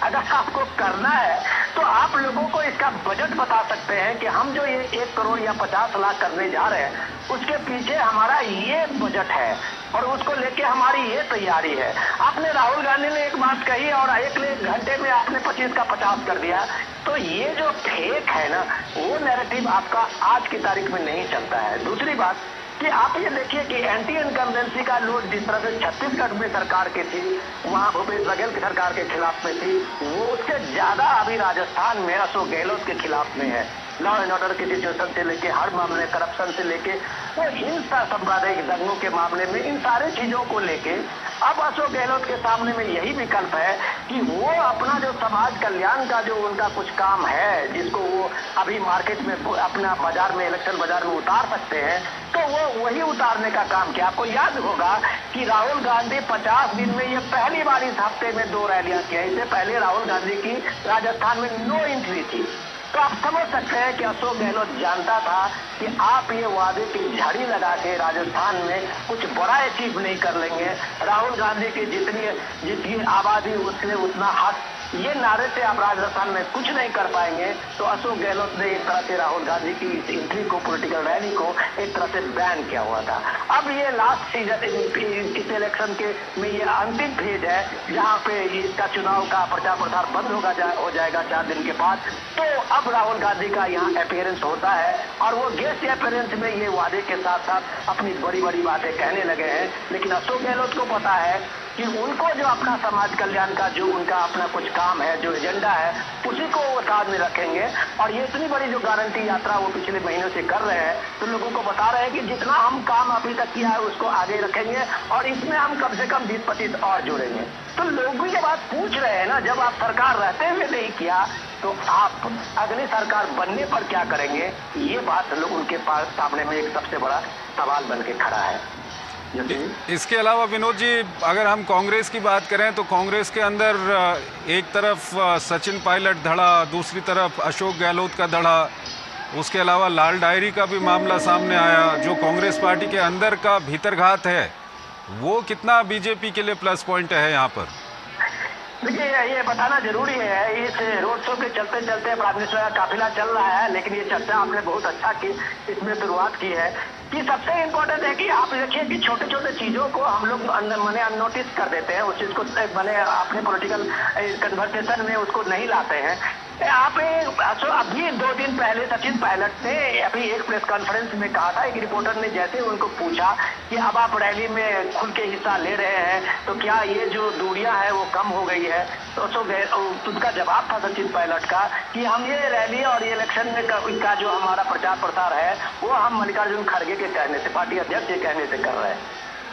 अगर आपको करना है तो आप लोगों को इसका बजट बता सकते हैं कि हम जो ये 1 करोड़ या 50 लाख करने जा रहे हैं उसके पीछे हमारा ये बजट है और उसको लेके हमारी ये तैयारी है। आपने राहुल गांधी ने एक बात कही और 1 घंटे में आपने 25 का 50 कर दिया। तो ये जो फेक है ना, वो नैरेटिव आपका आज की तारीख में नहीं चलता है। दूसरी बात कि आप ये देखिए कि एंटी इनकम्बेंसी का लोड जिस तरह से छत्तीसगढ़ में सरकार की थी, वहाँ भूपेश बघेल की सरकार के खिलाफ में थी, वो उससे ज्यादा अभी राजस्थान में अशोक गहलोत के खिलाफ में है। लॉ एंड ऑर्डर की सिचुएशन से लेके हर मामले, करप्शन से लेके वो हिंसा, सांप्रदायिक दंगों के मामले में, इन सारे चीजों को लेके अब अशोक गहलोत के सामने में यही विकल्प है कि वो अपना जो समाज कल्याण का जो उनका कुछ काम है, जिसको वो अभी मार्केट में अपना बाजार में, इलेक्शन बाजार में उतार सकते हैं, तो वो वही उतारने का काम किया। आपको याद होगा कि राहुल गांधी 50 दिन में ये पहली बार इस हफ्ते में 2 रैलियां की है। इससे पहले राहुल गांधी की राजस्थान में नो एंट्री थी। तो आप समझ सकते हैं कि अशोक गहलोत जानता था कि आप ये वादे की झाड़ी लगा के राजस्थान में कुछ बड़ा अचीव नहीं कर लेंगे। राहुल गांधी की जितनी आबादी उसने उतना हक, ये नारे से आप राजस्थान में कुछ नहीं कर पाएंगे। तो अशोक गहलोत ने एक तरह से राहुल गांधी की इस एंट्री को, पॉलिटिकल रैली को एक तरह से बैन किया हुआ था। अब ये लास्ट सीजन, इस इलेक्शन के में ये अंतिम फेज है जहाँ पे इसका चुनाव का प्रचार प्रसार बंद हो जाएगा 4 दिन के बाद। तो अब राहुल गांधी का यहाँ अपीयरेंस होता है और वो गेस्ट अपीयरेंस में ये वादे के साथ साथ अपनी बड़ी बड़ी बातें कहने लगे हैं। लेकिन अशोक गहलोत को पता है कि उनको जो अपना समाज कल्याण का जो उनका अपना कुछ काम है, जो एजेंडा है, उसी को वो साथ में रखेंगे। और ये इतनी बड़ी जो गारंटी यात्रा वो पिछले महीनों से कर रहे हैं, तो लोगों को बता रहे हैं कि जितना हम काम अभी तक किया है उसको आगे रखेंगे और इसमें हम कम से कम 20-25 और जोड़ेंगे। तो लोग भी ये बात पूछ रहे हैं ना, जब आप सरकार रहते हुए नहीं किया तो आप अगली सरकार बनने पर क्या करेंगे? ये बात लोग उनके पास सामने में एक सबसे बड़ा सवाल बन के खड़ा है। इसके अलावा विनोद जी, अगर हम कांग्रेस की बात करें तो कांग्रेस के अंदर एक तरफ सचिन पायलट धड़ा, दूसरी तरफ अशोक गहलोत का धड़ा, उसके अलावा लाल डायरी का भी मामला सामने आया। जो कांग्रेस पार्टी के अंदर का भीतरघात है वो कितना बीजेपी के लिए प्लस पॉइंट है यहाँ पर? देखिए, ये बताना जरूरी है। इस रोड शो के चलते चलते प्राइम मिनिस्टर का काफिला चल रहा है, लेकिन ये चर्चा आपने बहुत अच्छा की, इसमें शुरुआत की है कि सबसे इम्पोर्टेंट है कि आप देखिए कि छोटे छोटे चीजों को हम लोग मैंने अननोटिस कर देते हैं, उस चीज को मैंने अपने पॉलिटिकल कन्वर्सेशन में उसको नहीं लाते हैं। आप अभी 2 दिन पहले सचिन पायलट ने अभी एक प्रेस कॉन्फ्रेंस में कहा था, एक रिपोर्टर ने जैसे उनको पूछा कि अब आप रैली में खुल के हिस्सा ले रहे हैं तो क्या ये जो दूरियां है वो कम हो गई है? तो उनका जवाब था सचिन पायलट का कि हम ये रैली और ये इलेक्शन में का जो हमारा प्रचार प्रसार है वो हम मल्लिकार्जुन खड़गे के कहने से, पार्टी अध्यक्ष के कहने से कर रहे हैं।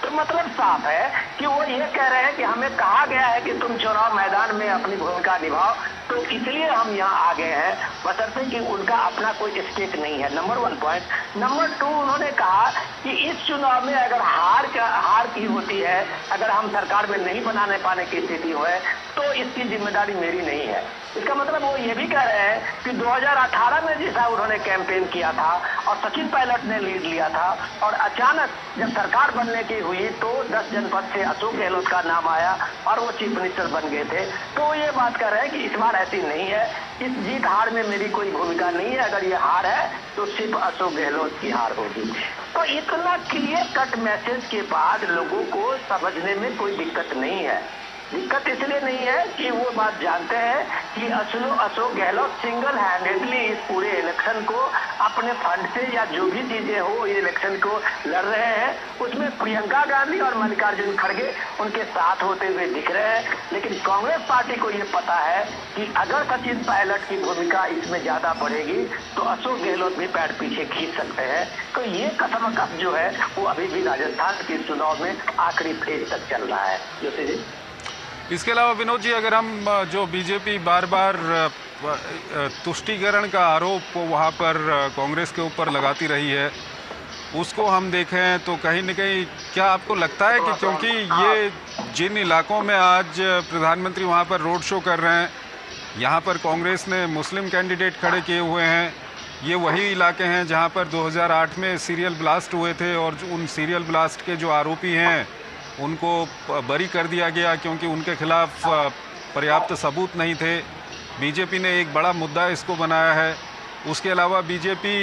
तो मतलब साफ है कि वो ये कह रहे हैं कि हमें कहा गया है कि तुम चुनाव मैदान में अपनी भूमिका निभाओ, तो इसलिए हम यहाँ आ गए हैं, बशर्ते कि उनका अपना कोई स्टेक नहीं है। Number 1 point. नंबर 2, उन्होंने कहा कि इस चुनाव में अगर हार की होती है, अगर हम सरकार में नहीं बनाने पाने की स्थिति हो तो इसकी जिम्मेदारी मेरी नहीं है। इसका मतलब वो ये भी कह रहे हैं कि 2018 में जैसा उन्होंने कैंपेन किया था और सचिन पायलट ने लीड लिया था और अचानक जब सरकार बनने की हुई तो 10 जनपद से अशोक गहलोत का नाम आया और वो चीफ मिनिस्टर बन गए थे। तो ये बात कर रहे हैं कि इस बार ऐसी नहीं है, इस जीत हार में मेरी कोई भूमिका नहीं है, अगर ये हार है तो सिर्फ अशोक गहलोत की हार होगी। तो इतना क्लियर कट मैसेज के बाद लोगों को समझने में कोई दिक्कत नहीं है। दिक्कत इसलिए नहीं है कि वो बात जानते हैं कि अशोक गहलोत सिंगल हैंडेडली इस पूरे इलेक्शन को अपने फंड से या जो भी चीजें हो इस इलेक्शन को लड़ रहे हैं। उसमें प्रियंका गांधी और मल्लिकार्जुन खड़गे उनके साथ होते हुए दिख रहे हैं। लेकिन कांग्रेस पार्टी को ये पता है कि अगर सचिन पायलट की भूमिका इसमें ज्यादा बढ़ेगी तो अशोक गहलोत भी पैर पीछे खींच सकते हैं। तो ये कसम जो है वो अभी भी राजस्थान के चुनाव में आखिरी फेज तक चल रहा है। जोशी जी, इसके अलावा विनोद जी, अगर हम जो बीजेपी बार बार तुष्टीकरण का आरोप वहाँ पर कांग्रेस के ऊपर लगाती रही है, उसको हम देखें तो कहीं न कहीं क्या आपको लगता है कि क्योंकि ये जिन इलाकों में आज प्रधानमंत्री वहाँ पर रोड शो कर रहे हैं, यहाँ पर कांग्रेस ने मुस्लिम कैंडिडेट खड़े किए हुए हैं, ये वही इलाके हैं जहाँ पर 2008 में सीरियल ब्लास्ट हुए थे और उन सीरियल ब्लास्ट के जो आरोपी हैं उनको बरी कर दिया गया क्योंकि उनके खिलाफ पर्याप्त सबूत नहीं थे। बीजेपी ने एक बड़ा मुद्दा इसको बनाया है। उसके अलावा बीजेपी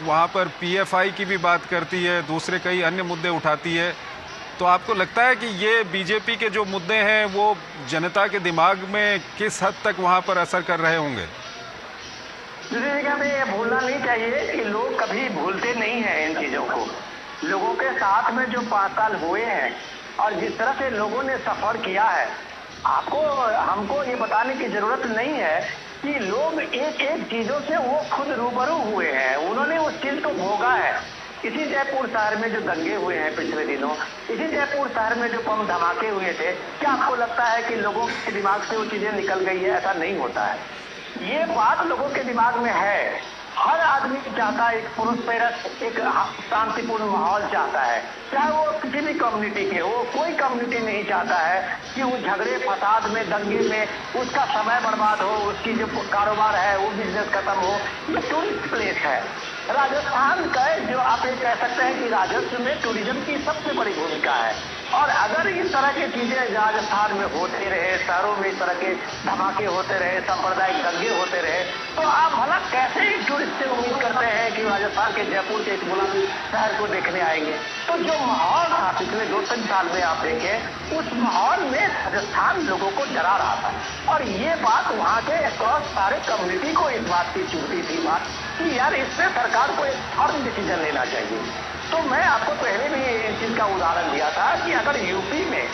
वहाँ पर पीएफआई की भी बात करती है, दूसरे कई अन्य मुद्दे उठाती है। तो आपको लगता है कि ये बीजेपी के जो मुद्दे हैं वो जनता के दिमाग में किस हद तक वहाँ पर असर कर रहे होंगे? हमें ये भूलना नहीं चाहिए कि लोग कभी भूलते नहीं हैं इन चीज़ों को। लोगों के साथ में जो 5 साल हुए हैं और जिस तरह से लोगों ने सफ़र किया है, हमको ये बताने की ज़रूरत नहीं है कि लोग एक एक चीजों से वो खुद रूबरू हुए हैं, उन्होंने उस चीज को भोगा है। इसी जयपुर शहर में जो दंगे हुए हैं पिछले दिनों, इसी जयपुर शहर में जो बम धमाके हुए थे, क्या आपको लगता है कि लोगों के दिमाग से वो चीजें निकल गई है? ऐसा नहीं होता है। ये बात लोगों के दिमाग में है। हर आदमी चाहता है एक पुरुष एक शांतिपूर्ण माहौल चाहता है, चाहे वो किसी भी कम्युनिटी के हो। कोई कम्युनिटी नहीं चाहता है कि वो झगड़े फसाद में, दंगे में उसका समय बर्बाद हो, उसकी जो कारोबार है वो बिजनेस खत्म हो। ये टूरिस्ट प्लेस है राजस्थान का, जो आप ये कह सकते हैं कि राजस्व में टूरिज्म की सबसे बड़ी भूमिका है। और अगर इस तरह की चीजें राजस्थान में होते रहे, शहरों में इस तरह के धमाके होते रहे, सांप्रदायिक दंगे होते रहे, तो आप भला कैसे ही टूरिस्ट से उम्मीद करते हैं कि राजस्थान के जयपुर के इस गुलाबी शहर को देखने आएंगे? तो जो माहौल था पिछले 2-3 साल में आप देखें, उस माहौल में राजस्थान लोगों को डरा रहा था। और ये बात वहाँ के अक्रॉस सारे कम्युनिटी को इस बात की चुभती थी बात कि यार इस पे सरकार को एक फर्म डिसीजन लेना चाहिए। तो मैं आपको पहले भी इस चीज का उदाहरण दिया था कि अगर यूपी में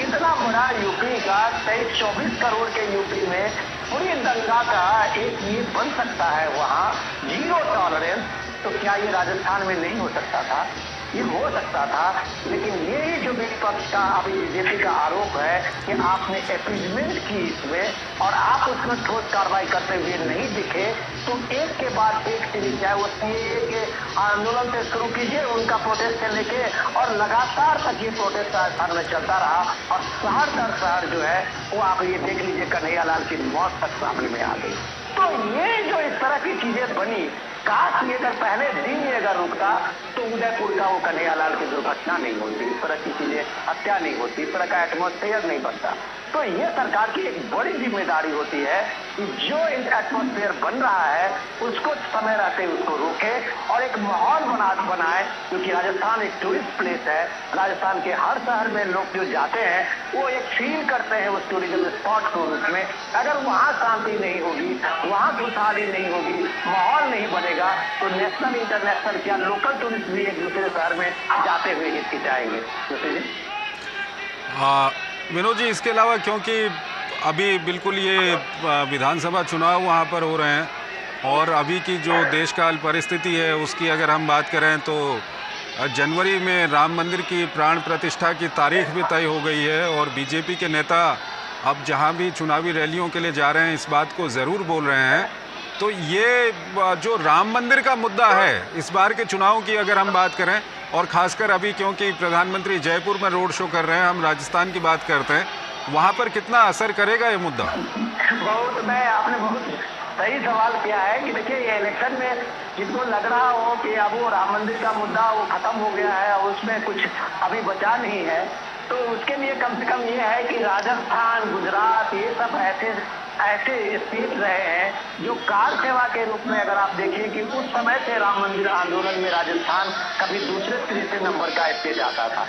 इतना बड़ा यूपी का 23-24 करोड़ के यूपी में पूरी दंगा का एक ये बन सकता है वहाँ जीरो टॉलरेंस, तो क्या ये राजस्थान में नहीं हो सकता था? ये हो सकता था। लेकिन ये जो विपक्ष का अभी बीजेपी का आरोप है कि आपने अपीजमेंट की इसमें और आप उसमें ठोस कार्रवाई करते हुए नहीं दिखे, तो एक के बाद एक सीरीज चाहे वो सीएए के आंदोलन से शुरू कीजिए, उनका प्रोटेस्ट से लेके और लगातार तक ये प्रोटेस्ट राजस्थान में चलता रहा और शहर दर शहर जो है वो आप ये देख लीजिए कन्हैया लाल की मौत तक सामने में आ गई। तो ये जो इस तरह की चीजें बनी, काश ये अगर पहले दिन ही अगर रुकता तो उदयपुर का वो कन्हैया लाल की दुर्घटना नहीं होती, इस तरह की चीजें, हत्या नहीं होती, इस तरह का एटमॉस्फेयर नहीं बनता। तो ये सरकार की एक बड़ी जिम्मेदारी होती है कि जो एटमॉस्फेयर बन रहा है उसको समय रहते उसको रोके और एक माहौल बनाए, क्योंकि राजस्थान एक टूरिस्ट प्लेस है। राजस्थान के हर शहर में लोग जो जाते हैं वो एक फील करते हैं उस टूरिज्म स्पॉट के रूप में। अगर वहाँ शांति नहीं होगी, वहाँ खुशहाली नहीं होगी, माहौल नहीं बनेगा, तो नेशनल इंटरनेशनल क्या लोकल टूरिस्ट भी एक दूसरे शहर में जाते हुए हिचकिचाएंगे। विनोद जी, इसके अलावा क्योंकि अभी बिल्कुल ये विधानसभा चुनाव वहाँ पर हो रहे हैं और अभी की जो देशकाल परिस्थिति है उसकी अगर हम बात करें तो जनवरी में राम मंदिर की प्राण प्रतिष्ठा की तारीख भी तय हो गई है और बीजेपी के नेता अब जहाँ भी चुनावी रैलियों के लिए जा रहे हैं इस बात को ज़रूर बोल रहे हैं। तो ये जो राम मंदिर का मुद्दा है इस बार के चुनाव की अगर हम बात करें, और ख़ासकर अभी क्योंकि प्रधानमंत्री जयपुर में रोड शो कर रहे हैं, हम राजस्थान की बात करते हैं, वहाँ पर कितना असर करेगा ये मुद्दा? आपने बहुत सही सवाल किया है कि देखिए ये इलेक्शन में जिनको लग रहा हो कि अब वो राम मंदिर का मुद्दा वो खत्म हो गया है और उसमें कुछ अभी बचा नहीं है, तो उसके लिए कम से कम ये है कि राजस्थान, गुजरात, ये सब ऐसे स्टेट रहे हैं जो कार सेवा के रूप में अगर आप देखिए कि उस समय से राम मंदिर आंदोलन में राजस्थान कभी दूसरे तीसरे नंबर का स्टेट आता था।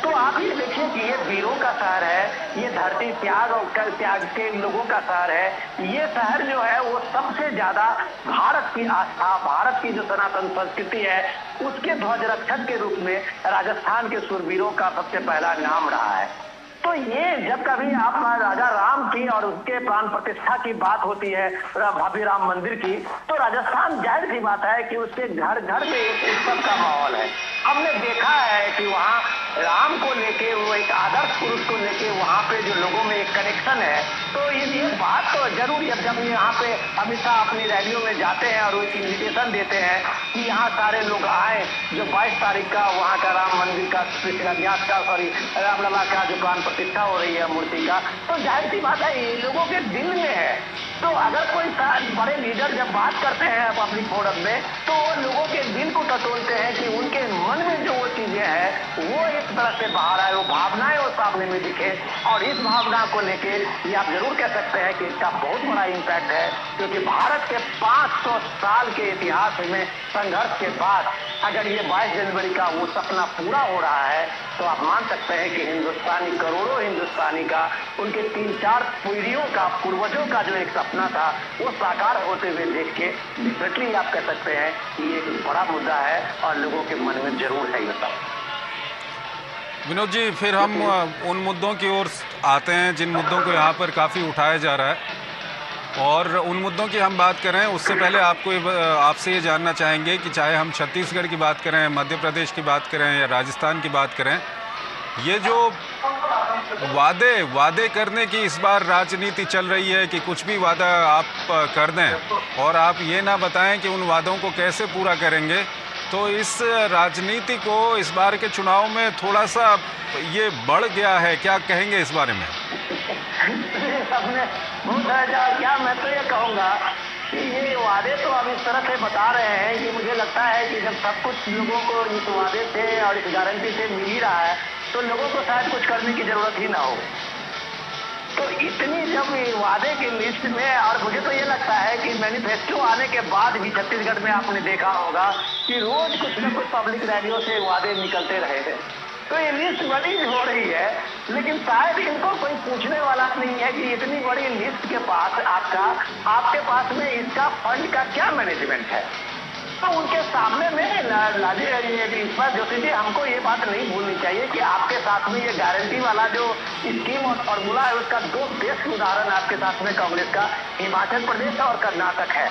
तो आप ये देखिए कि ये वीरों का शहर है, ये धरती त्याग और कर त्याग के लोगों का शहर है। ये शहर जो है वो सबसे ज्यादा भारत की आस्था, भारत की जो सनातन संस्कृति है उसके ध्वज रक्षक के रूप में राजस्थान के शूरवीरों का सबसे पहला नाम रहा है। तो ये जब कभी आप राजा राम की और उसके प्राण प्रतिष्ठा की बात होती है, भव्य राम मंदिर की, तो राजस्थान जाहिर सी बात है कि उसके घर घर में एक उत्सव का माहौल है। हमने देखा है कि वहाँ राम को लेके, वो एक आदर्श पुरुष को लेके वहाँ पे जो लोगों में एक कनेक्शन है, तो ये बात तो जरूर है। जब यहाँ पे अमित शाह अपनी रैलियों में जाते हैं और वो एक इन्विटेशन देते हैं कि यहाँ सारे लोग आए, जो 22 तारीख का वहाँ का राम मंदिर का शिलान्यास का, रामलला का जो प्राण प्रतिष्ठा हो रही है मूर्ति का, तो जाहिर सी बात है ये लोगों के दिल में है। तो अगर कोई बड़े लीडर जब बात करते हैं पब्लिक फोरम में, तो वो लोगों के दिल को टटोलते हैं कि उनके मन में जो वो चीजें हैं वो एक तरह से बाहर आए, वो भावनाएं वो सामने में दिखे। और इस भावना को लेके ये आप जरूर कह सकते हैं कि इसका बहुत बड़ा इम्पैक्ट है, क्योंकि भारत के 500 साल के इतिहास में संघर्ष के बाद अगर ये 22 जनवरी का वो सपना पूरा हो रहा है, तो आप मान सकते हैं कि हिंदुस्तानी, करोड़ों हिंदुस्तानी का, उनके 3-4 पीढ़ियों का, पूर्वजों का जो एक सपना था वो साकार होते हुए देख के डेफिनेटली आप कह सकते हैं कि ये एक बड़ा मुद्दा है और लोगों के मन में जरूर है ये सब। विनोद जी, फिर हम उन मुद्दों की ओर आते हैं जिन मुद्दों को यहाँ पर काफ़ी उठाया जा रहा है। और उन मुद्दों की हम बात करें उससे पहले आपसे ये जानना चाहेंगे कि चाहे हम छत्तीसगढ़ की बात करें, मध्य प्रदेश की बात करें या राजस्थान की बात करें, ये जो वादे करने की इस बार राजनीति चल रही है कि कुछ भी वादा आप कर दें और आप ये ना बताएं कि उन वादों को कैसे पूरा करेंगे, तो इस राजनीति को इस बार के चुनाव में थोड़ा सा ये बढ़ गया है। क्या कहेंगे इस बारे में? सबने क्या, मैं तो ये कहूँगा कि ये वादे तो अब इस तरह से बता रहे हैं कि मुझे लगता है कि जब सब कुछ लोगों को इस वादे से और इस गारंटी से मिल ही रहा है तो लोगों को शायद कुछ करने की जरूरत ही ना हो। तो इतनी जब वादे की लिस्ट में, और मुझे तो ये लगता है कि मैनिफेस्टो आने के बाद भी छत्तीसगढ़ में आपने देखा होगा कि रोज कुछ न कुछ पब्लिक रैलियों से वादे निकलते रहे हैं। तो ये लिस्ट बड़ी हो रही है, लेकिन शायद इनको कोई पूछने वाला नहीं है कि इतनी बड़ी लिस्ट के पास आपके पास में इसका फंड का क्या मैनेजमेंट है। तो उनके सामने में ईश्वर जोशी जी, हमको ये बात नहीं भूलनी चाहिए कि आपके साथ में ये गारंटी वाला जो स्कीम और फॉर्मूला है उसका दो बेस्ट उदाहरण आपके साथ में कांग्रेस का हिमाचल प्रदेश और कर्नाटक है।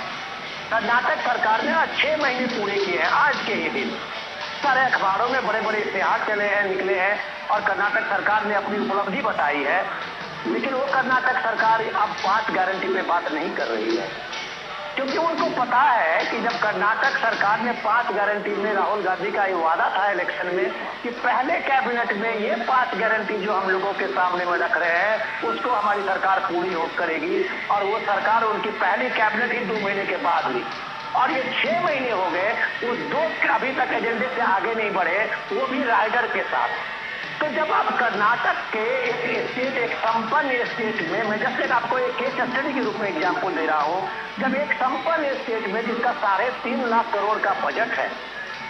कर्नाटक सरकार ने 6 महीने पूरे किए हैं आज के ही दिन। सारे अखबारों में बड़े बड़े इश्तेहार चले हैं, निकले हैं और कर्नाटक सरकार ने अपनी उपलब्धि बताई है। लेकिन वो कर्नाटक सरकार अब 5 गारंटी पे बात नहीं कर रही है, क्योंकि उनको पता है कि जब कर्नाटक सरकार ने 5 गारंटी में, राहुल गांधी का ये वादा था इलेक्शन में कि पहले कैबिनेट में ये 5 गारंटी जो हम लोगों के सामने में रख रहे हैं उसको हमारी सरकार पूरी हो करेगी, और वो सरकार उनकी पहली कैबिनेट ही 2 महीने के बाद हुई और ये 6 महीने हो गए, वो 2 अभी तक एजेंडे से आगे नहीं बढ़े, वो भी राइडर के साथ। तो जब आप कर्नाटक के एक संपन्न स्टेट में, मैं जैसे आपको एक केस स्टडी के रूप में एग्जाम्पल दे रहा हूँ, जब एक संपन्न स्टेट में जिसका 3.5 लाख करोड़ का बजट है,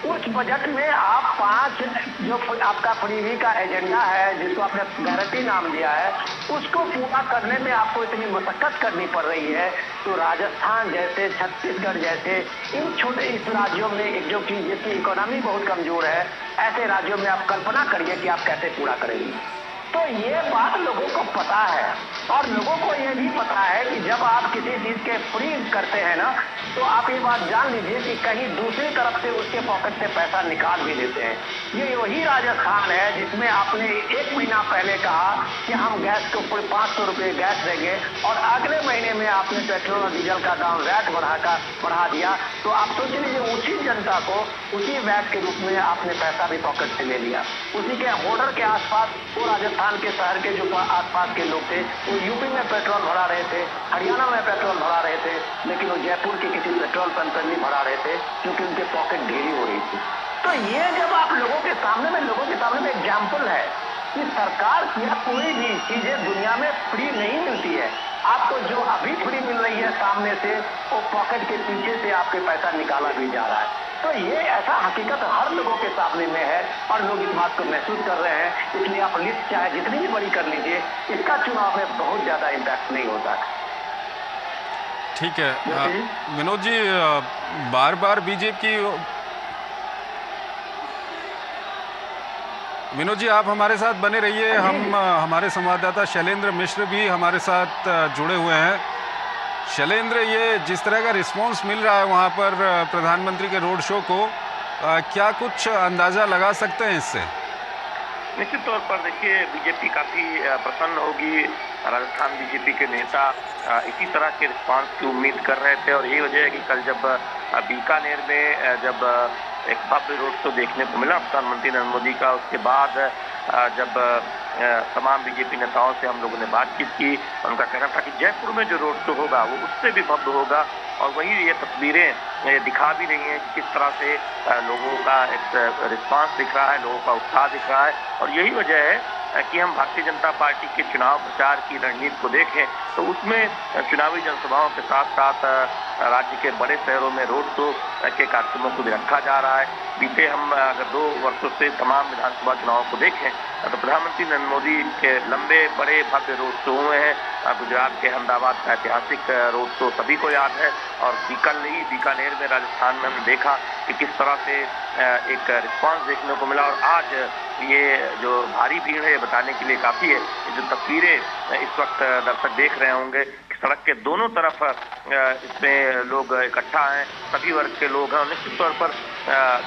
उस बजट में आप 5 जो आपका फ्रीबी का एजेंडा है जिसको आपने गारंटी नाम दिया है, उसको पूरा करने में आपको इतनी मशक्कत करनी पड़ रही है। तो राजस्थान जैसे, छत्तीसगढ़ जैसे इन छोटे इस राज्यों में, एक जो कि जिसकी इकोनॉमी बहुत कमजोर है, ऐसे राज्यों में आप कल्पना करिए कि आप कैसे पूरा करेंगे। तो ये बात लोगों को पता है, और लोगों को ये भी पता है कि जब आप किसी चीज के फ्री करते हैं ना, तो आप ये बात जान लीजिए कि कहीं दूसरी तरफ से उसके पॉकेट से पैसा निकाल भी देते हैं। ये वही राजस्थान है जिसमें आपने 1 महीना पहले कहा कि हम गैस को 500 रुपये गैस देंगे, और अगले महीने में आपने पेट्रोल और डीजल का दाम वैट बढ़ा दिया। तो आप सोच लीजिए उसी जनता को उसी वैट के रूप में आपने पैसा भी पॉकेट से ले लिया। उसी के बॉर्डर के आसपास वो राजस्थान के शहर के जो आसपास के लोग थे वो यूपी में पेट्रोल भरा रहे थे, हरियाणा में पेट्रोल भरा रहे थे, लेकिन वो जयपुर के किसी पेट्रोल पंप पर नहीं भरा रहे थे क्योंकि उनके पॉकेट ढीली हो रही थी। तो ये जब आप लोगों के सामने में एग्जाम्पल है कि सरकार की कोई भी चीजें दुनिया में फ्री नहीं मिलती है। आपको जो अभी फ्री मिल रही है सामने से, वो पॉकेट के पीछे से आपके पैसा निकाला भी जा रहा है। तो ये ऐसा हकीकत हर लोगों के सामने में है और लोग इस बात को महसूस कर रहे हैं। इसलिए आप लिस्ट चाहे जितनी भी बड़ी कर लीजिए, इसका चुनाव में बहुत ज्यादा इम्पैक्ट नहीं होता। ठीक है विनोद जी, बार बार बीजेपी, विनोद जी आप हमारे साथ बने रहिए। हम हमारे संवाददाता शैलेंद्र मिश्र भी हमारे साथ जुड़े हुए हैं। शैलेंद्र, ये जिस तरह का रिस्पांस मिल रहा है वहाँ पर प्रधानमंत्री के रोड शो को, क्या कुछ अंदाज़ा लगा सकते हैं इससे? निश्चित तौर पर देखिए, बीजेपी काफ़ी प्रसन्न होगी। राजस्थान बीजेपी के नेता इसी तरह के रिस्पांस की उम्मीद कर रहे थे, और यही वजह है कि कल जब बीकानेर में जब एक भव्य रोड शो देखने को मिला प्रधानमंत्री नरेंद्र मोदी का, उसके बाद जब तमाम बीजेपी नेताओं से हम लोगों ने बातचीत की, उनका कहना था कि जयपुर में जो रोड शो होगा वो उससे भी भव्य होगा। और वही ये तस्वीरें दिखा भी रही हैं कि किस तरह से लोगों का एक रिस्पांस दिख रहा है, लोगों का उत्साह दिख रहा है। और यही वजह है कि हम भारतीय जनता पार्टी के चुनाव प्रचार की रणनीति को देखें तो उसमें चुनावी जनसभाओं के साथ साथ राज्य के बड़े शहरों में रोड शो के कार्यक्रमों को भी रखा जा रहा है। बीते हम अगर 2 वर्षों से तमाम विधानसभा चुनावों को देखें तो प्रधानमंत्री नरेंद्र मोदी के लंबे बड़े भव्य रोड शो हुए हैं। गुजरात के अहमदाबाद का ऐतिहासिक रोड शो सभी को याद है, और बीकानेर में राजस्थान में हमने देखा कि किस तरह से एक रिस्पांस देखने को मिला। और आज ये जो भारी भीड़ है ये बताने के लिए काफ़ी है। जो तस्वीरें इस वक्त दर्शक देख रहे होंगे, सड़क के दोनों तरफ इसमें लोग इकट्ठा हैं, सभी वर्ग के लोग हैं और निश्चित तौर पर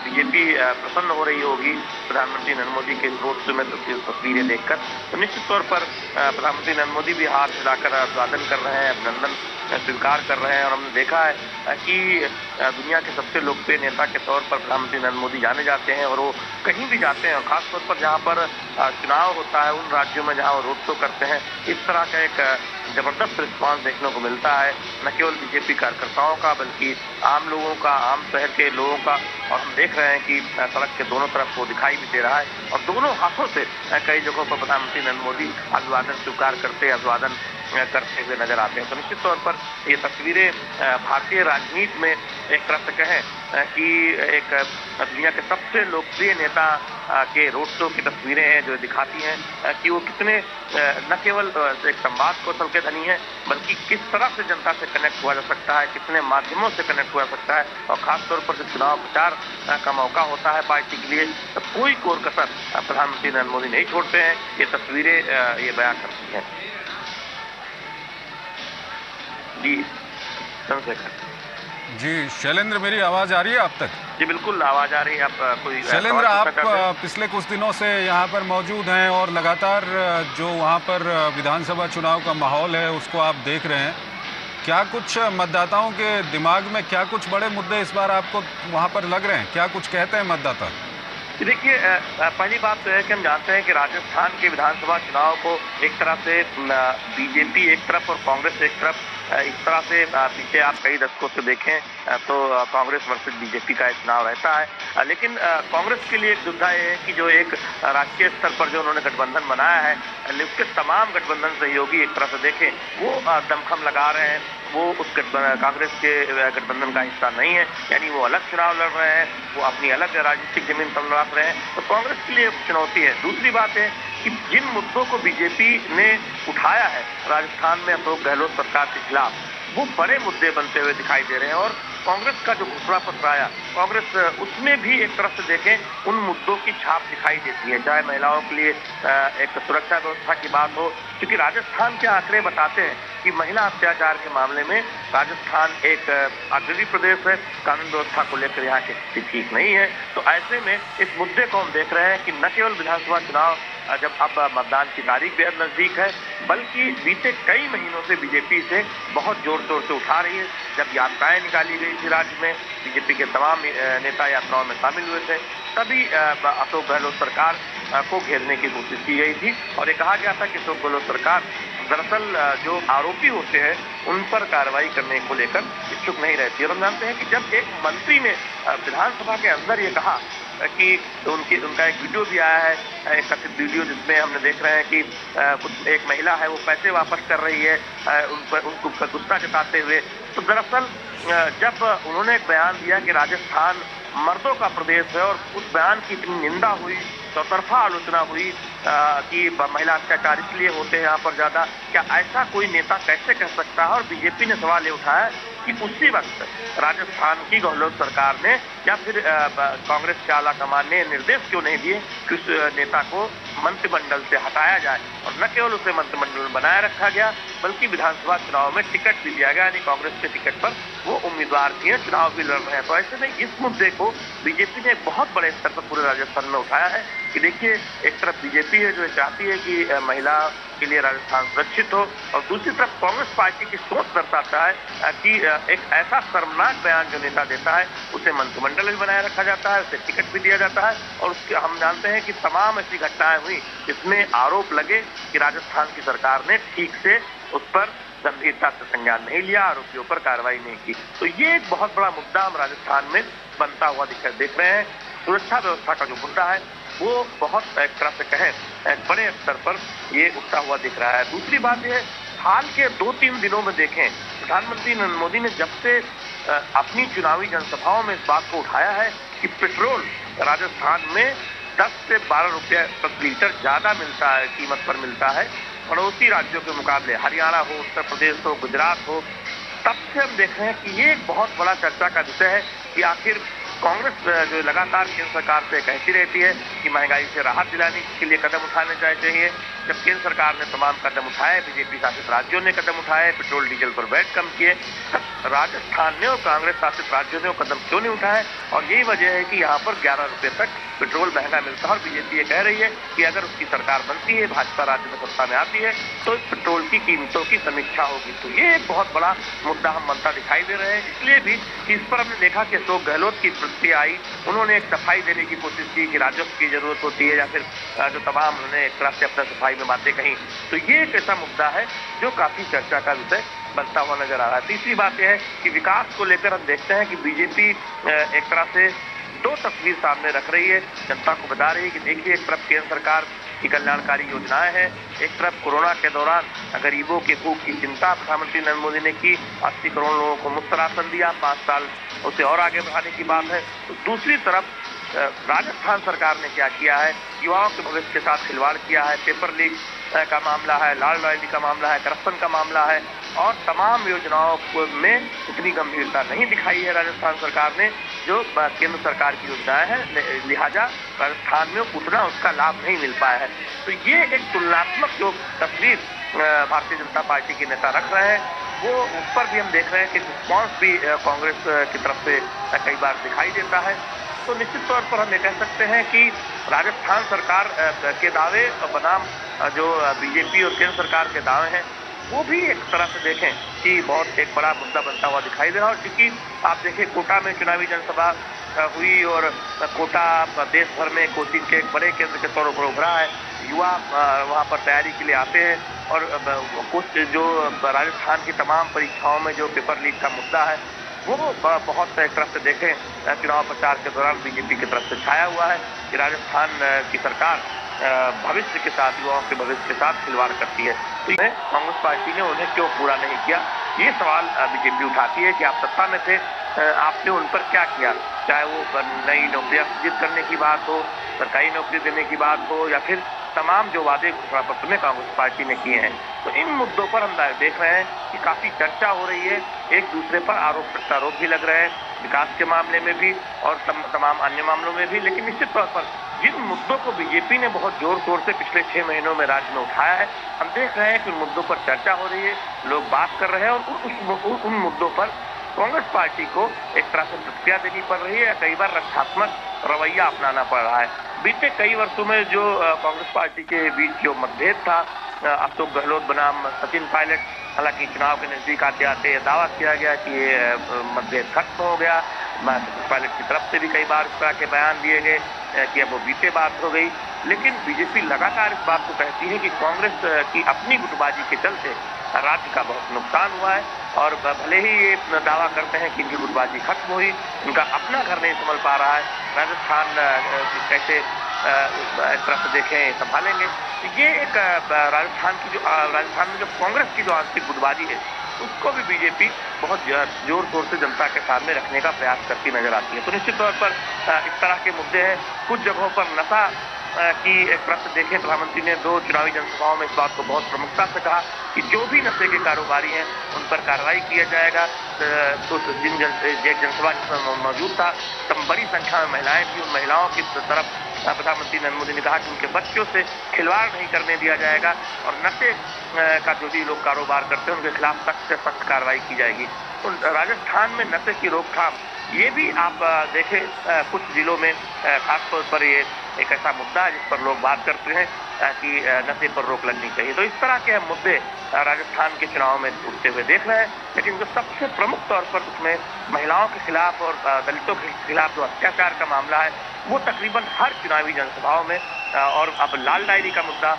बीजेपी प्रसन्न हो रही होगी प्रधानमंत्री नरेंद्र मोदी के रोड शो में तस्वीरें देखकर। तो निश्चित तौर पर प्रधानमंत्री नरेंद्र मोदी भी हाथ हिलाकर अभिवादन कर रहे हैं, अभिनंदन स्वीकार कर रहे हैं और हमने देखा है कि दुनिया के सबसे लोकप्रिय नेता के तौर पर प्रधानमंत्री नरेंद्र मोदी जाने जाते हैं और वो कहीं भी जाते हैं और खासतौर पर जहाँ पर चुनाव होता है उन राज्यों में जहाँ वो रोड शो करते हैं, इस तरह का एक जबरदस्त रिस्पांस देखने को मिलता है, न केवल बीजेपी कार्यकर्ताओं का बल्कि आम लोगों का, आम शहर के लोगों का। और हम देख रहे हैं कि सड़क के दोनों तरफ वो दिखाई भी दे रहा है और दोनों हाथों से कई जगहों पर प्रधानमंत्री नरेंद्र मोदी अभिवादन स्वीकार करते, अभिवादन करते हुए नजर आते हैं। तो निश्चित तौर पर ये तस्वीरें भारतीय राजनीति में एक तरह से कहें कि एक दुनिया के सबसे लोकप्रिय नेता के रोड शो की तस्वीरें हैं जो दिखाती हैं कि वो कितने न केवल एक संवाद कौशल के धनी है बल्कि किस तरह से जनता से कनेक्ट हुआ जा सकता है, कितने माध्यमों से कनेक्ट हुआ जा सकता है। और खासतौर पर जब चुनाव प्रचार का मौका होता है पार्टी के लिए तो कोई कोर कसर प्रधानमंत्री नरेंद्र मोदी नहीं छोड़ते हैं। ये तस्वीरें ये बयां करती हैं। जी चंद्रशेखर जी शैलेंद्र, मेरी आवाज़ आ रही है आप तक? जी बिल्कुल आवाज़ आ रही है। आप कोई शैलेंद्र, आप पिछले कुछ दिनों से यहाँ पर मौजूद हैं और लगातार जो वहाँ पर विधानसभा चुनाव का माहौल है उसको आप देख रहे हैं। क्या कुछ मतदाताओं के दिमाग में, क्या कुछ बड़े मुद्दे इस बार आपको वहाँ पर लग रहे हैं? क्या कुछ कहते हैं मतदाता? देखिए, पहली बात तो है कि हम जानते हैं कि राजस्थान के विधानसभा चुनाव को एक तरह से बीजेपी एक तरफ और कांग्रेस एक तरफ, इस तरह से पीछे आप कई दशकों से देखें तो कांग्रेस वर्सेस बीजेपी का चुनाव रहता है। लेकिन कांग्रेस के लिए एक दुविधा ये है कि जो एक राष्ट्रीय स्तर पर जो उन्होंने गठबंधन बनाया है, उसके तमाम गठबंधन सहयोगी एक तरह से देखें वो दमखम लगा रहे हैं, वो उस कांग्रेस के गठबंधन का हिस्सा नहीं है, यानी वो अलग चुनाव लड़ रहे हैं, वो अपनी अलग राजनीतिक जमीन तलाश रहे हैं। तो कांग्रेस के लिए चुनौती है। दूसरी बात है कि जिन मुद्दों को बीजेपी ने उठाया है राजस्थान में अशोक गहलोत सरकार के खिलाफ, वो बड़े मुद्दे बनते हुए दिखाई दे रहे हैं। और कांग्रेस का जो घुसरा पत्र आया, कांग्रेस उसमें भी एक तरफ से देखें उन मुद्दों की छाप दिखाई देती है, चाहे महिलाओं के लिए एक सुरक्षा व्यवस्था की बात हो, क्योंकि राजस्थान के आंकड़े बताते हैं कि महिला अत्याचार के मामले में राजस्थान एक अग्रणी प्रदेश है। कानून व्यवस्था को लेकर यहाँ की स्थिति ठीक नहीं है। तो ऐसे में इस मुद्दे को हम देख रहे हैं कि न केवल विधानसभा चुनाव जब अब मतदान की तारीख बेहद नजदीक है, बल्कि बीते कई महीनों से बीजेपी से बहुत जोर शोर से उठा रही है। जब यात्राएं निकाली गई थी राज्य में, बीजेपी के तमाम नेता यात्राओं में शामिल हुए थे, तभी अशोक गहलोत सरकार को घेरने की कोशिश की गई थी और ये कहा गया था कि अशोक गहलोत सरकार दरअसल जो आरोपी होते हैं उन पर कार्रवाई करने को लेकर इच्छुक नहीं रहती। और हम जानते हैं कि जब एक मंत्री ने विधानसभा के अंदर ये कहा कि उनका एक वीडियो भी आया है, एक कथित वीडियो जिसमें हमने देख रहे हैं कि कुछ एक महिला है वो पैसे वापस कर रही है उनको गुस्सा जताते हुए। तो दरअसल जब उन्होंने एक बयान दिया कि राजस्थान मर्दों का प्रदेश है और उस बयान की इतनी निंदा हुई, चौतरफा आलोचना हुई कि महिला अत्याचार इसलिए होते हैं यहाँ पर ज्यादा, क्या ऐसा कोई नेता कैसे कह सकता है? और बीजेपी ने सवाल ये उठाया कि उसी वक्त राजस्थान की गहलोत सरकार ने या फिर कांग्रेस के आला कमान ने निर्देश क्यों नहीं दिए कि उस नेता को मंत्रिमंडल से हटाया जाए। और न केवल उसे मंत्रिमंडल में बनाए रखा गया बल्कि विधानसभा चुनाव में टिकट भी दिया गया, यानी कांग्रेस के टिकट पर वो उम्मीदवार भी हैं, चुनाव भी लड़ रहे हैं। तो ऐसे में इस मुद्दे को बीजेपी ने बहुत बड़े स्तर पर पूरे राजस्थान में उठाया है कि देखिए, एक तरफ बीजेपी है जो चाहती है कि महिला के लिए राजस्थान सुरक्षित हो, और दूसरी तरफ कांग्रेस पार्टी की सोच दर्शाता है कि एक ऐसा शर्मनाक बयान जो नेता देता है उसे मंत्रिमंडल में बनाए रखा जाता है, उसे टिकट भी दिया जाता है। और उसके हम जानते हैं कि तमाम ऐसी घटनाएं हुई जिसमें आरोप लगे कि राजस्थान की सरकार ने ठीक से उस पर गंभीरता से संज्ञान नहीं लिया, आरोपियों पर कार्रवाई नहीं की। तो ये एक बहुत बड़ा मुद्दा हम राजस्थान में बनता हुआ देख रहे हैं। सुरक्षा व्यवस्था का जो मुद्दा है वो बहुत एक तरह से कहें बड़े स्तर पर ये उठता हुआ दिख रहा है। दूसरी बात यह, हाल के 2-3 दिनों में देखें, प्रधानमंत्री नरेंद्र मोदी ने जब से अपनी चुनावी जनसभाओं में इस बात को उठाया है कि पेट्रोल राजस्थान में 10 से 12 रुपये प्रति लीटर ज्यादा मिलता है, कीमत पर मिलता है पड़ोसी राज्यों के मुकाबले, हरियाणा हो, उत्तर प्रदेश हो, गुजरात हो, तब से हम देख रहे हैं कि ये एक बहुत बड़ा चर्चा का विषय है कि आखिर कांग्रेस जो लगातार केंद्र सरकार से कहती रहती है कि महंगाई से राहत दिलाने के लिए कदम उठाने चाहिए, जब केंद्र सरकार ने तमाम कदम उठाए, बीजेपी शासित राज्यों ने कदम उठाए, पेट्रोल डीजल पर वैट कम किए, तब राजस्थान ने और कांग्रेस शासित राज्यों ने वो कदम क्यों नहीं उठाए? और यही वजह है कि यहाँ पर 11 रुपये तक पेट्रोल महंगा मिलता है और बीजेपी ये कह रही है कि अगर उसकी सरकार बनती है, भाजपा राज्य में सत्ता में आती है, तो पेट्रोल की कीमतों की समीक्षा होगी। तो ये एक बहुत बड़ा मुद्दा हम बनता दिखाई दे रहे हैं। इसलिए भी इस पर हमने देखा कि अशोक गहलोत की प्रतिक्रिया आई, उन्होंने एक सफाई देने की कोशिश की कि राजस्व की जरूरत होती है, या फिर जो तमाम उन्होंने एक तरह से अपना सफाई में बातें कही। तो ये एक ऐसा मुद्दा है जो काफी चर्चा का विषय बनता हुआ नजर आ रहा है। तीसरी बात यह है कि विकास को लेकर हम देखते हैं कि बीजेपी एक तरह से दो तस्वीर सामने रख रही है, जनता को बता रही है कि देखिए, एक तरफ केंद्र सरकार की कल्याणकारी योजनाएं हैं, एक तरफ कोरोना के दौरान गरीबों के भूख की चिंता प्रधानमंत्री नरेंद्र मोदी ने की, 80 करोड़ लोगों को मुफ्त राशन दिया, 5 साल उसे और आगे बढ़ाने की बात है। तो दूसरी तरफ राजस्थान सरकार ने क्या किया है, युवाओं के भविष्य के साथ खिलवाड़ किया है, पेपर लीक का मामला है, लाल रॉयल्टी का मामला है, करप्शन का मामला है, और तमाम योजनाओं में इतनी गंभीरता नहीं दिखाई है राजस्थान सरकार ने जो केंद्र सरकार की योजनाएं हैं, लिहाजा राजस्थान में उतना उसका लाभ नहीं मिल पाया है। तो ये एक तुलनात्मक जो तस्वीर भारतीय जनता पार्टी के नेता रख रहे हैं, वो उस पर भी हम देख रहे हैं कि रिस्पॉन्स भी कांग्रेस की तरफ से कई बार दिखाई देता है। तो निश्चित तौर पर हम ये कह सकते हैं कि राजस्थान सरकार के दावे बनाम जो बीजेपी और केंद्र सरकार के दावे हैं, वो भी एक तरह से देखें कि बहुत एक बड़ा मुद्दा बनता हुआ दिखाई दे रहा है। और क्योंकि आप देखें, कोटा में चुनावी जनसभा हुई और कोटा देश भर में कोचिंग के एक बड़े केंद्र के तौर पर उभरा है, युवा वहाँ पर तैयारी के लिए आते हैं, और कुछ जो राजस्थान की तमाम परीक्षाओं में जो पेपर लीक का मुद्दा है, वो बहुत एक तरफ से देखें चुनाव प्रचार के दौरान बीजेपी की तरफ से छाया हुआ है कि राजस्थान की सरकार भविष्य के साथ, युवाओं के भविष्य के साथ खिलवाड़ करती है। तो कांग्रेस पार्टी ने उन्हें क्यों पूरा नहीं किया, ये सवाल बीजेपी उठाती है कि आप सत्ता में थे, आपने उन पर क्या किया, चाहे वो नई नौकरियां सृजित करने की बात हो, सरकारी नौकरी देने की बात हो, या फिर तमाम जो वादे घोषणा पत्र में कांग्रेस पार्टी ने किए हैं। तो इन मुद्दों पर हम देख रहे हैं कि काफी चर्चा हो रही है, एक दूसरे पर आरोप प्रत्यारोप भी लग रहे हैं, विकास के मामले में भी और तमाम अन्य मामलों में भी। लेकिन निश्चित तौर पर जिन मुद्दों को बीजेपी ने बहुत जोर शोर से पिछले 6 महीनों में राज्य में उठाया है, हम देख रहे हैं कि उन मुद्दों पर चर्चा हो रही है, लोग बात कर रहे हैं, और उन मुद्दों पर कांग्रेस पार्टी को एक तरह से प्रतिक्रिया देनी पड़ रही है, या कई बार रक्षात्मक रवैया अपनाना पड़ रहा है। बीते कई वर्षों में जो कांग्रेस पार्टी के बीच जो मतभेद था, अशोक गहलोत बनाम सचिन पायलट, हालांकि चुनाव के नजदीक आते आते दावा किया गया कि ये मतभेद खत्म हो गया, सचिन पायलट की तरफ से भी कई बार इस तरह के बयान दिए गए कि अब वो बीते बात हो गई। लेकिन बीजेपी लगातार इस बात को कहती है कि कांग्रेस की अपनी गुटबाजी के चलते राज्य का बहुत नुकसान हुआ है, और भले ही ये दावा करते हैं कि इनकी गुटबाजी खत्म हुई, इनका अपना घर नहीं संभल पा रहा है, राजस्थान कैसे एक तरह से देखें संभालेंगे। तो ये एक राजस्थान में जो कांग्रेस की जो आंतरिक गुटबाजी है, उसको भी बीजेपी बहुत जोर शोर से जनता के सामने रखने का प्रयास करती नजर आती है। तो निश्चित तौर पर इस तरह के मुद्दे हैं। कुछ जगहों पर नशा की एक तरफ से देखें, प्रधानमंत्री ने 2 चुनावी जनसभाओं में इस बात को बहुत प्रमुखता से कहा कि जो भी नशे के कारोबारी हैं उन पर कार्रवाई किया जाएगा। तो एक जनसभा जिसमें मौजूद था, तब बड़ी संख्या में महिलाएं थी, उन महिलाओं की तरफ प्रधानमंत्री नरेंद्र मोदी ने कहा कि उनके बच्चों से खिलवाड़ नहीं करने दिया जाएगा, और नशे का जो भी लोग कारोबार करते हैं उनके खिलाफ सख्त से सख्त कार्रवाई की जाएगी। तो राजस्थान में नशे की रोकथाम, ये भी आप देखें कुछ जिलों में खासतौर पर ये एक ऐसा मुद्दा है जिस पर लोग बात करते हैं कि नशे पर रोक लगनी चाहिए। तो इस तरह के मुद्दे राजस्थान के चुनाव में उठते हुए देख रहे हैं। लेकिन जो सबसे प्रमुख तौर पर उसमें महिलाओं के खिलाफ और दलितों के खिलाफ जो अत्याचार का मामला है, वो तकरीबन हर चुनावी जनसभाओं में, और अब लाल डायरी का मुद्दा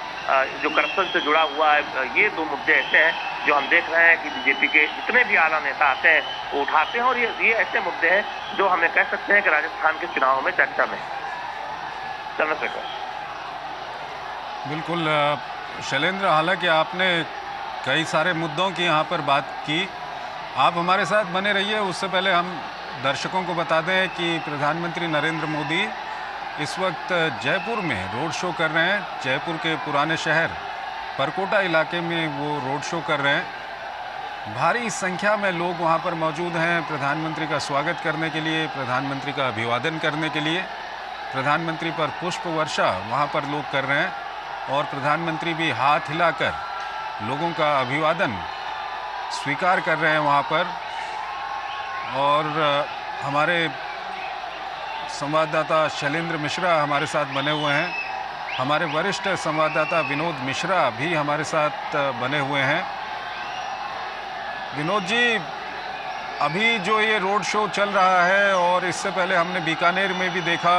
जो करप्शन से जुड़ा हुआ है, ये 2 मुद्दे ऐसे हैं जो हम देख रहे हैं कि बीजेपी के जितने भी आला नेता आते हैं वो उठाते हैं, और ये ऐसे मुद्दे हैं जो हमें कह सकते हैं कि राजस्थान के चुनाव में चर्चा में। चंद्रशेखर। बिल्कुल शैलेंद्र, हालांकि आपने कई सारे मुद्दों की यहाँ पर बात की, आप हमारे साथ बने रहिए। उससे पहले हम दर्शकों को बता दें कि प्रधानमंत्री नरेंद्र मोदी इस वक्त जयपुर में रोड शो कर रहे हैं। जयपुर के पुराने शहर परकोटा इलाके में वो रोड शो कर रहे हैं। भारी संख्या में लोग वहाँ पर मौजूद हैं प्रधानमंत्री का स्वागत करने के लिए, प्रधानमंत्री का अभिवादन करने के लिए। प्रधानमंत्री पर पुष्प वर्षा वहाँ पर लोग कर रहे हैं और प्रधानमंत्री भी हाथ हिलाकर लोगों का अभिवादन स्वीकार कर रहे हैं वहाँ पर। और हमारे संवाददाता शैलेंद्र मिश्रा हमारे साथ बने हुए हैं, हमारे वरिष्ठ संवाददाता विनोद मिश्रा भी हमारे साथ बने हुए हैं। विनोद जी, अभी जो ये रोड शो चल रहा है और इससे पहले हमने बीकानेर में भी देखा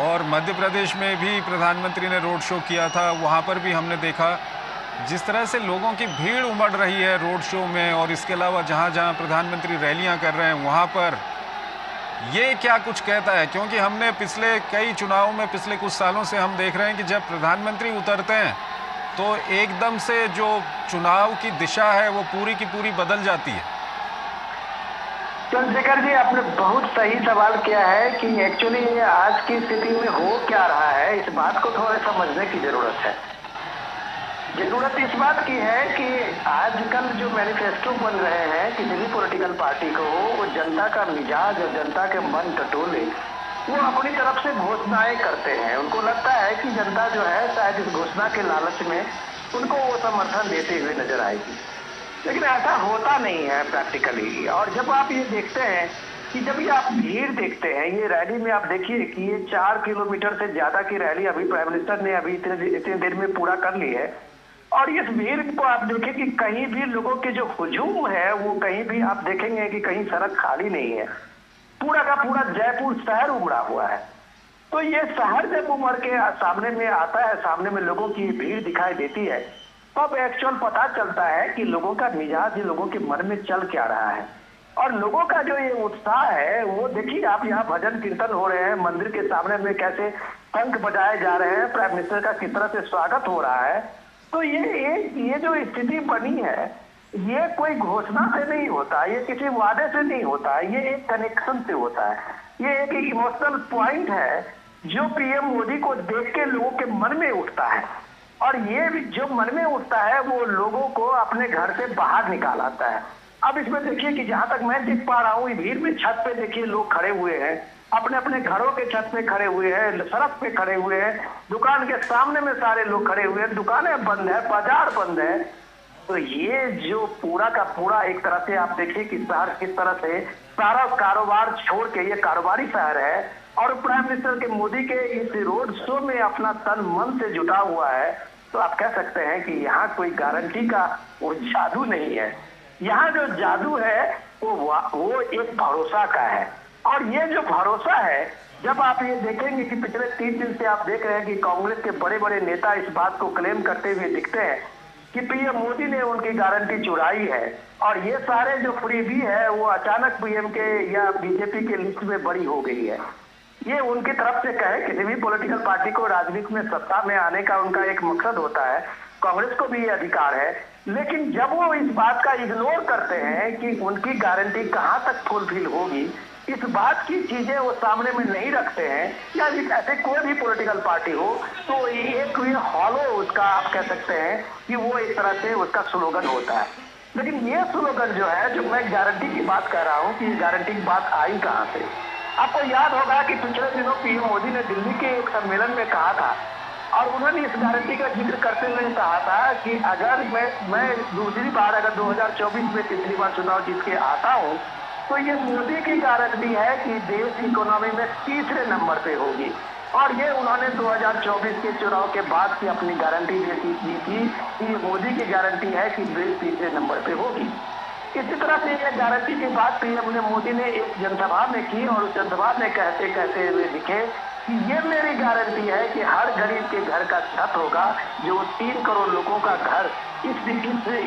और मध्य प्रदेश में भी प्रधानमंत्री ने रोड शो किया था, वहाँ पर भी हमने देखा जिस तरह से लोगों की भीड़ उमड़ रही है रोड शो में, और इसके अलावा जहाँ जहाँ प्रधानमंत्री रैलियाँ कर रहे हैं वहाँ पर, ये क्या कुछ कहता है? क्योंकि हमने पिछले कई चुनावों में पिछले कुछ सालों से हम देख रहे हैं कि जब प्रधानमंत्री उतरते हैं तो एकदम से जो चुनाव की दिशा है वो पूरी की पूरी बदल जाती है। चंद्रशेखर जी, आपने बहुत सही सवाल किया है कि एक्चुअली आज की स्थिति में हो क्या रहा है, इस बात को थोड़ा समझने की जरूरत है। जरूरत इस बात की है कि आजकल जो मैनिफेस्टो बन रहे हैं किसी भी पॉलिटिकल पार्टी को, वो जनता का मिजाज और जनता के मन टटोले वो अपनी तरफ से घोषणाएं करते हैं। उनको लगता है कि जनता जो है शायद इस घोषणा के लालच में उनको वो समर्थन देते हुए नजर आएगी, लेकिन ऐसा होता नहीं है प्रैक्टिकली। और जब आप ये देखते हैं कि जब ये आप भीड़ देखते हैं, ये रैली में आप देखिए कि ये 4 किलोमीटर से ज्यादा की रैली अभी प्राइम मिनिस्टर ने अभी इतने देर में पूरा कर ली है। और इस भीड़ को आप देखें कि कहीं भी लोगों के जो हुजूम है वो कहीं भी आप देखेंगे कि कहीं सड़क खाली नहीं है, पूरा का पूरा जयपुर शहर उमड़ा हुआ है। तो ये शहर जब उमड़ के सामने में आता है, सामने में लोगों की भीड़ दिखाई देती है, तब एक्चुअल पता चलता है कि लोगों का मिजाज, लोगों के मन में चल क्या रहा है। और लोगों का जो ये उत्साह है वो देखिए, आप यहाँ भजन कीर्तन हो रहे हैं, मंदिर के सामने में कैसे शंख बजाए जा रहे हैं, प्राइम मिनिस्टर का किस तरह से स्वागत हो रहा है। तो ये जो स्थिति बनी है, ये कोई घोषणा से नहीं होता, ये किसी वादे से नहीं होता, ये एक कनेक्शन से होता है। ये एक इमोशनल पॉइंट है जो पीएम मोदी को देख के लोगों के मन में उठता है, और ये जो मन में उठता है वो लोगों को अपने घर से बाहर निकाल आता है। अब इसमें देखिए कि जहां तक मैं देख पा रहा हूँ, भीड़ में छत पे देखिए लोग खड़े हुए हैं, अपने अपने घरों के छत पे खड़े हुए हैं, सड़क पे खड़े हुए हैं, दुकान के सामने में सारे लोग खड़े हुए हैं, दुकानें बंद है, बाजार बंद है। तो ये जो पूरा का पूरा एक तरह से आप देखिए कि शहर किस तरह से सारा कारोबार छोड़ के, ये कारोबारी शहर है और प्राइम मिनिस्टर के मोदी के इस रोड शो में अपना तन मन से जुटा हुआ है। तो आप कह सकते हैं कि यहाँ कोई गारंटी का वो जादू नहीं है, यहाँ जो जादू है वो एक भरोसा का है। और ये जो भरोसा है, जब आप ये देखेंगे कि पिछले 3 दिन से आप देख रहे हैं कि कांग्रेस के बड़े बड़े नेता इस बात को क्लेम करते हुए दिखते हैं कि पीएम मोदी ने उनकी गारंटी चुराई है, और ये सारे जो फ्रीबी है वो अचानक पीएम के या बीजेपी के लिस्ट में बड़ी हो गई है। ये उनकी तरफ से कहे, किसी भी पॉलिटिकल पार्टी को राजनीति में सत्ता में आने का उनका एक मकसद होता है, कांग्रेस को भी ये अधिकार है। लेकिन जब वो इस बात का इग्नोर करते हैं कि उनकी गारंटी कहाँ तक फुलफिल होगी, इस बात की चीजें वो सामने में नहीं रखते हैं, या ऐसे कोई भी पॉलिटिकल पार्टी हो, तो एक हॉलो उसका आप कह सकते हैं कि वो एक तरह से उसका स्लोगन होता है। लेकिन ये स्लोगन जो है, जो मैं गारंटी की बात कर रहा हूँ कि गारंटी की बात आई कहाँ से। आपको याद होगा कि पिछले दिनों पीएम मोदी ने दिल्ली के एक सम्मेलन में कहा था, और उन्होंने इस गारंटी का जिक्र करते हुए कहा था कि अगर मैं दूसरी बार अगर 2024 में तीसरी बार चुनाव जीत के आता हूँ, तो ये मोदी की गारंटी है कि देश इकोनॉमी में तीसरे नंबर पे होगी। और ये उन्होंने 2024 के चुनाव के बाद की अपनी गारंटी दी थी कि मोदी की गारंटी है कि देश तीसरे नंबर पे होगी। इसी तरह से ये गारंटी की बात पीएम मोदी ने एक जनसभा में की, और उस जनसभा में कहते हुए दिखे कि ये मेरी गारंटी है कि हर गरीब के घर का छत होगा, जो 3 करोड़ लोगों का घर इस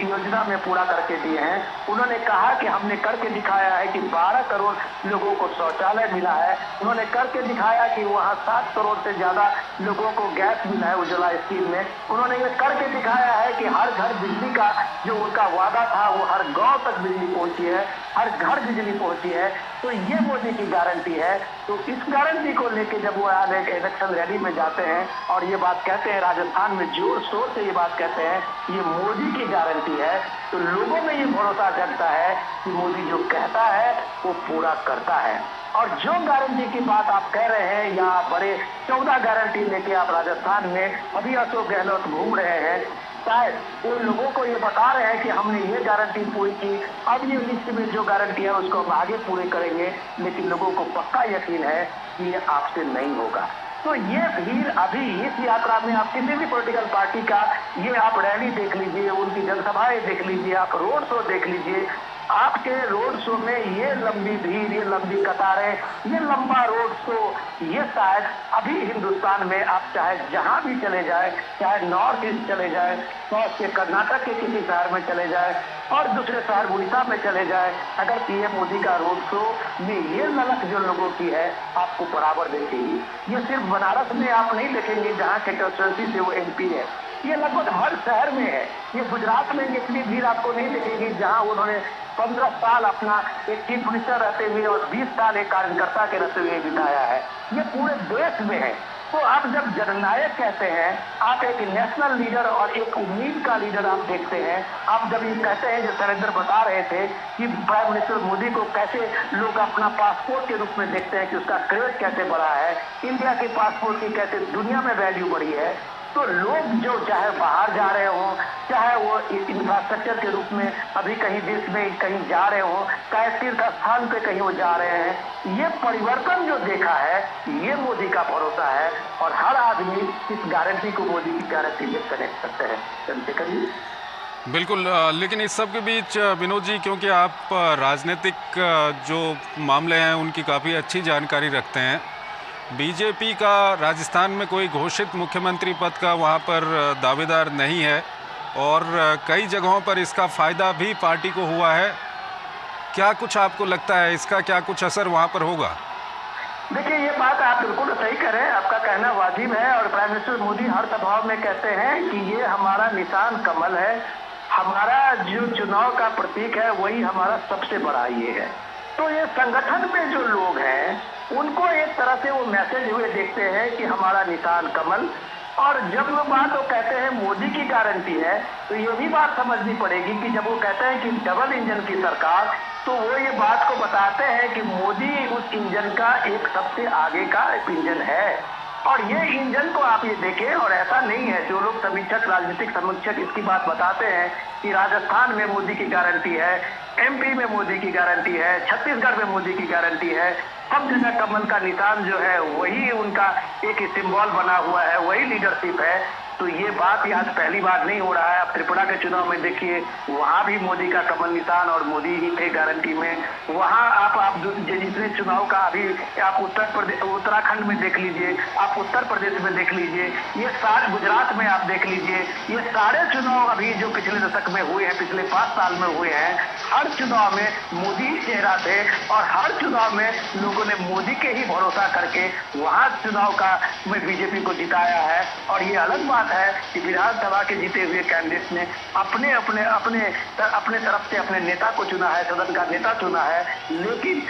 योजना में पूरा करके दिए हैं। उन्होंने कहा कि हमने करके दिखाया है कि 12 करोड़ लोगों को शौचालय मिला है। उन्होंने करके दिखाया कि वहाँ 7 करोड़ से ज्यादा लोगों को गैस मिला है उज्ज्वला स्कीम में। उन्होंने ये करके दिखाया है कि हर घर बिजली का जो उनका वादा था वो हर गांव तक बिजली पहुंची है, हर घर बिजली पहुंची है। तो ये मोदी की गारंटी है। तो इस गारंटी को लेके जब वो इलेक्शन रैली में जाते हैं और ये बात कहते हैं, राजस्थान में जोर शोर से ये बात कहते हैं ये मोदी की गारंटी है, तो लोगों में ये भरोसा जगता है कि मोदी जो कहता है वो पूरा करता है। और जो गारंटी की बात आप कह रहे हैं, या बड़े 14 गारंटी लेके आप राजस्थान में अभी अशोक गहलोत घूम रहे हैं, शायद उन लोगों को ये बता रहे हैं कि हमने ये गारंटी पूरी की, अब ये लिस्ट में जो गारंटी है उसको हम आगे पूरे करेंगे, लेकिन लोगों को पक्का यकीन है कि ये आपसे नहीं होगा। तो ये भीड़ अभी इस यात्रा में आप किसी भी पॉलिटिकल पार्टी का ये आप रैली देख लीजिए, उनकी जनसभाएं देख लीजिए, आप रोड शो देख लीजिए, आपके रोड शो में ये लंबी भीड़, ये लंबी कतारें, ये लंबा रोड शो, ये शायद अभी हिंदुस्तान में आप चाहे जहां भी चले जाए, चाहे नॉर्थ ईस्ट चले जाए, नॉर्थ के कर्नाटक के किसी शहर में चले जाए और दूसरे शहर उड़ीसा में चले जाए, अगर पीएम मोदी का रोड शो में ये ललक जो लोगों की है आपको बराबर देखेगी। ये सिर्फ बनारस में आप नहीं देखेंगे जहाँ के कंस्टिट्यूंसी से वो एमपी है, ये लगभग हर शहर में है। ये गुजरात में इतनी भीड़ आपको नहीं दिखेगी जहां उन्होंने 15 साल अपना एक चीफ मिनिस्टर रहते हुए और 20 साल एक कार्यकर्ता के रहते हुए बिताया है। ये पूरे देश में है। तो आप जब जननायक कहते हैं, आप एक नेशनल लीडर और एक उम्मीद का लीडर आप देखते हैं, आप जब ये कहते हैं, जो शैलेंद्र बता रहे थे कि प्राइम मिनिस्टर मोदी को कैसे लोग अपना पासपोर्ट के रूप में देखते हैं कि उसका क्रेज कैसे बढ़ा है, इंडिया के पासपोर्ट की कैसे दुनिया में वैल्यू बढ़ी है, तो लोग जो चाहे बाहर जा रहे हों, चाहे वो इंफ्रास्ट्रक्चर के रूप में अभी कहीं देश में कहीं जा रहे हों, चाहे तीर्थ स्थान पे कहीं वो जा रहे हैं, ये परिवर्तन जो देखा है ये मोदी का भरोसा है। और हर आदमी इस गारंटी को मोदी की गारंटी से कनेक्ट करते हैं। चंद्रशेखर जी बिल्कुल, लेकिन इस सब के बीच विनोद जी, क्योंकि आप राजनीतिक जो मामले हैं उनकी काफ़ी अच्छी जानकारी रखते हैं, बीजेपी का राजस्थान में कोई घोषित मुख्यमंत्री पद का वहाँ पर दावेदार नहीं है और कई जगहों पर इसका फ़ायदा भी पार्टी को हुआ है। क्या कुछ आपको लगता है इसका क्या कुछ असर वहाँ पर होगा? देखिए, ये बात आप बिल्कुल सही कह रहे हैं, आपका कहना वाजिब है। और प्राइम मिनिस्टर मोदी हर सभाओं में कहते हैं कि ये हमारा निशान कमल है, हमारा जो चुनाव का प्रतीक है वही हमारा सबसे बड़ा ये है। तो ये संगठन में जो लोग हैं उनको एक तरह से वो मैसेज हुए देखते हैं कि हमारा निशान कमल। और जब वो बात वो कहते हैं मोदी की गारंटी है, तो ये भी बात समझनी पड़ेगी कि जब वो कहते हैं कि डबल इंजन की सरकार, तो वो ये बात को बताते हैं कि मोदी उस इंजन का एक सबसे आगे का इंजन है। और ये इंजन को आप ये देखें, और ऐसा नहीं है, जो लोग समीक्षक, राजनीतिक समीक्षक इसकी बात बताते हैं कि राजस्थान में मोदी की गारंटी है, एमपी में मोदी की गारंटी है, छत्तीसगढ़ में मोदी की गारंटी है, सब जगह कमल का निशान जो है वही उनका एक सिंबल बना हुआ है, वही लीडरशिप है। तो ये बात आज पहली बार नहीं हो रहा है। आप त्रिपुरा के चुनाव में देखिए, वहां भी मोदी का कमल निशान और मोदी ही थे गारंटी में। वहां आप जितने चुनाव का अभी आप उत्तराखंड में देख लीजिए, आप उत्तर प्रदेश में देख लीजिए, ये सारे गुजरात में आप देख लीजिए, ये सारे चुनाव अभी जो पिछले दशक में हुए हैं, पिछले 5 साल में हुए हैं, हर चुनाव में मोदी चेहरा थे और हर चुनाव में लोगों ने मोदी के ही भरोसा करके वहां चुनाव का में बीजेपी को जिताया है। और ये अलग बात है कि विधानसभा के जीते हुए कैंडिडेट ने अपने अपने अपने अपने तरफ से अपने नेता को चुना है, सदन का नेता चुना है, लेकिन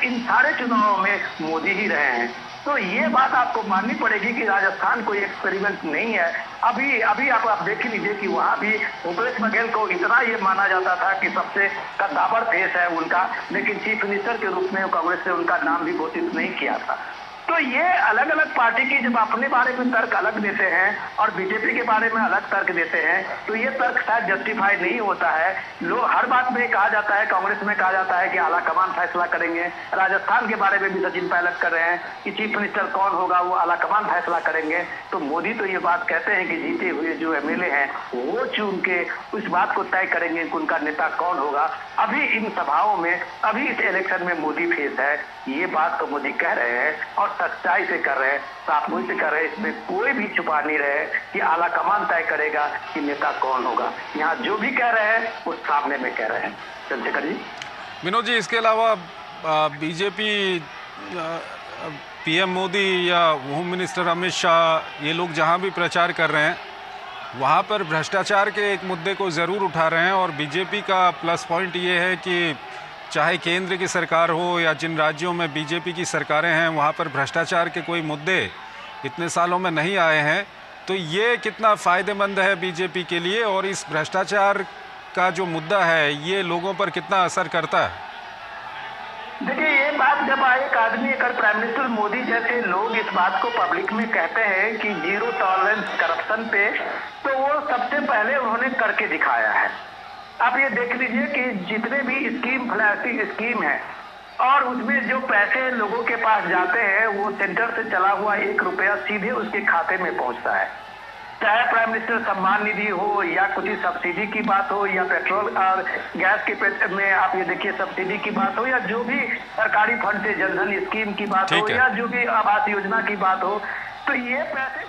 इन सारे चुनावों में मोदी ही रहे हैं। तो ये बात आपको माननी पड़ेगी कि राजस्थान कोई एक्सपेरिमेंट नहीं है। अभी अभी आप देख लीजिए कि वहां भी भूपेश बघेल को इतना ये माना जाता था कि सबसे कद्दावर फेस है उनका, लेकिन चीफ मिनिस्टर के रूप में कांग्रेस ने उनका नाम भी घोषित नहीं किया था। तो ये अलग अलग पार्टी की जब अपने बारे में तर्क अलग देते हैं और बीजेपी के बारे में अलग तर्क देते हैं, तो ये तर्क शायद जस्टिफाई नहीं होता है। लोग हर बात में कहा जाता है, कांग्रेस में कहा जाता है कि आला कमान फैसला करेंगे, राजस्थान के बारे में भी सचिन पायलट कर रहे हैं कि चीफ मिनिस्टर कौन होगा वो आला कमान फैसला करेंगे। तो मोदी तो ये बात कहते हैं कि जीते हुए जो एमएलए हैं वो चुन के उस बात को तय करेंगे कि उनका नेता कौन होगा। अभी इन सभाओं में, अभी इस इलेक्शन में मोदी फेस है, ये बात तो मोदी कह रहे हैं और सच्चाई से कर रहे हैं, साफगोई से कर रहे हैं। इसमें कोई भी छुपा नहीं रहे कि आला कमान तय करेगा कि नेता कौन होगा। यहाँ जो भी कह रहे हैं वो सामने में कह रहे हैं। चंद्रशेखर जी विनोद जी, इसके अलावा बीजेपी, पीएम मोदी या होम मिनिस्टर अमित शाह, ये लोग जहाँ भी प्रचार कर रहे हैं वहाँ पर भ्रष्टाचार के एक मुद्दे को ज़रूर उठा रहे हैं। और बीजेपी का प्लस पॉइंट ये है कि चाहे केंद्र की सरकार हो या जिन राज्यों में बीजेपी की सरकारें हैं वहाँ पर भ्रष्टाचार के कोई मुद्दे इतने सालों में नहीं आए हैं, तो ये कितना फ़ायदेमंद है बीजेपी के लिए, और इस भ्रष्टाचार का जो मुद्दा है ये लोगों पर कितना असर करता है? देखिए, ये बात जब एक आदमी, अगर प्राइम मिनिस्टर मोदी जैसे लोग इस बात को पब्लिक में कहते हैं कि जीरो टॉलरेंस करप्शन पे, तो वो सबसे पहले उन्होंने करके दिखाया है। आप ये देख लीजिए कि जितने भी स्कीम, फ्लैशिंग स्कीम है, और उसमें जो पैसे लोगों के पास जाते हैं वो सेंटर से चला हुआ 1 रुपया सीधे उसके खाते में पहुंचता है। चाहे प्राइम मिनिस्टर सम्मान निधि हो, या कुछ सब्सिडी की बात हो, या पेट्रोल और गैस के में आप ये देखिए सब्सिडी की बात हो, या जो भी सरकारी फंड से जनधन स्कीम की बात हो, या जो भी आवास योजना की बात हो, तो ये पैसे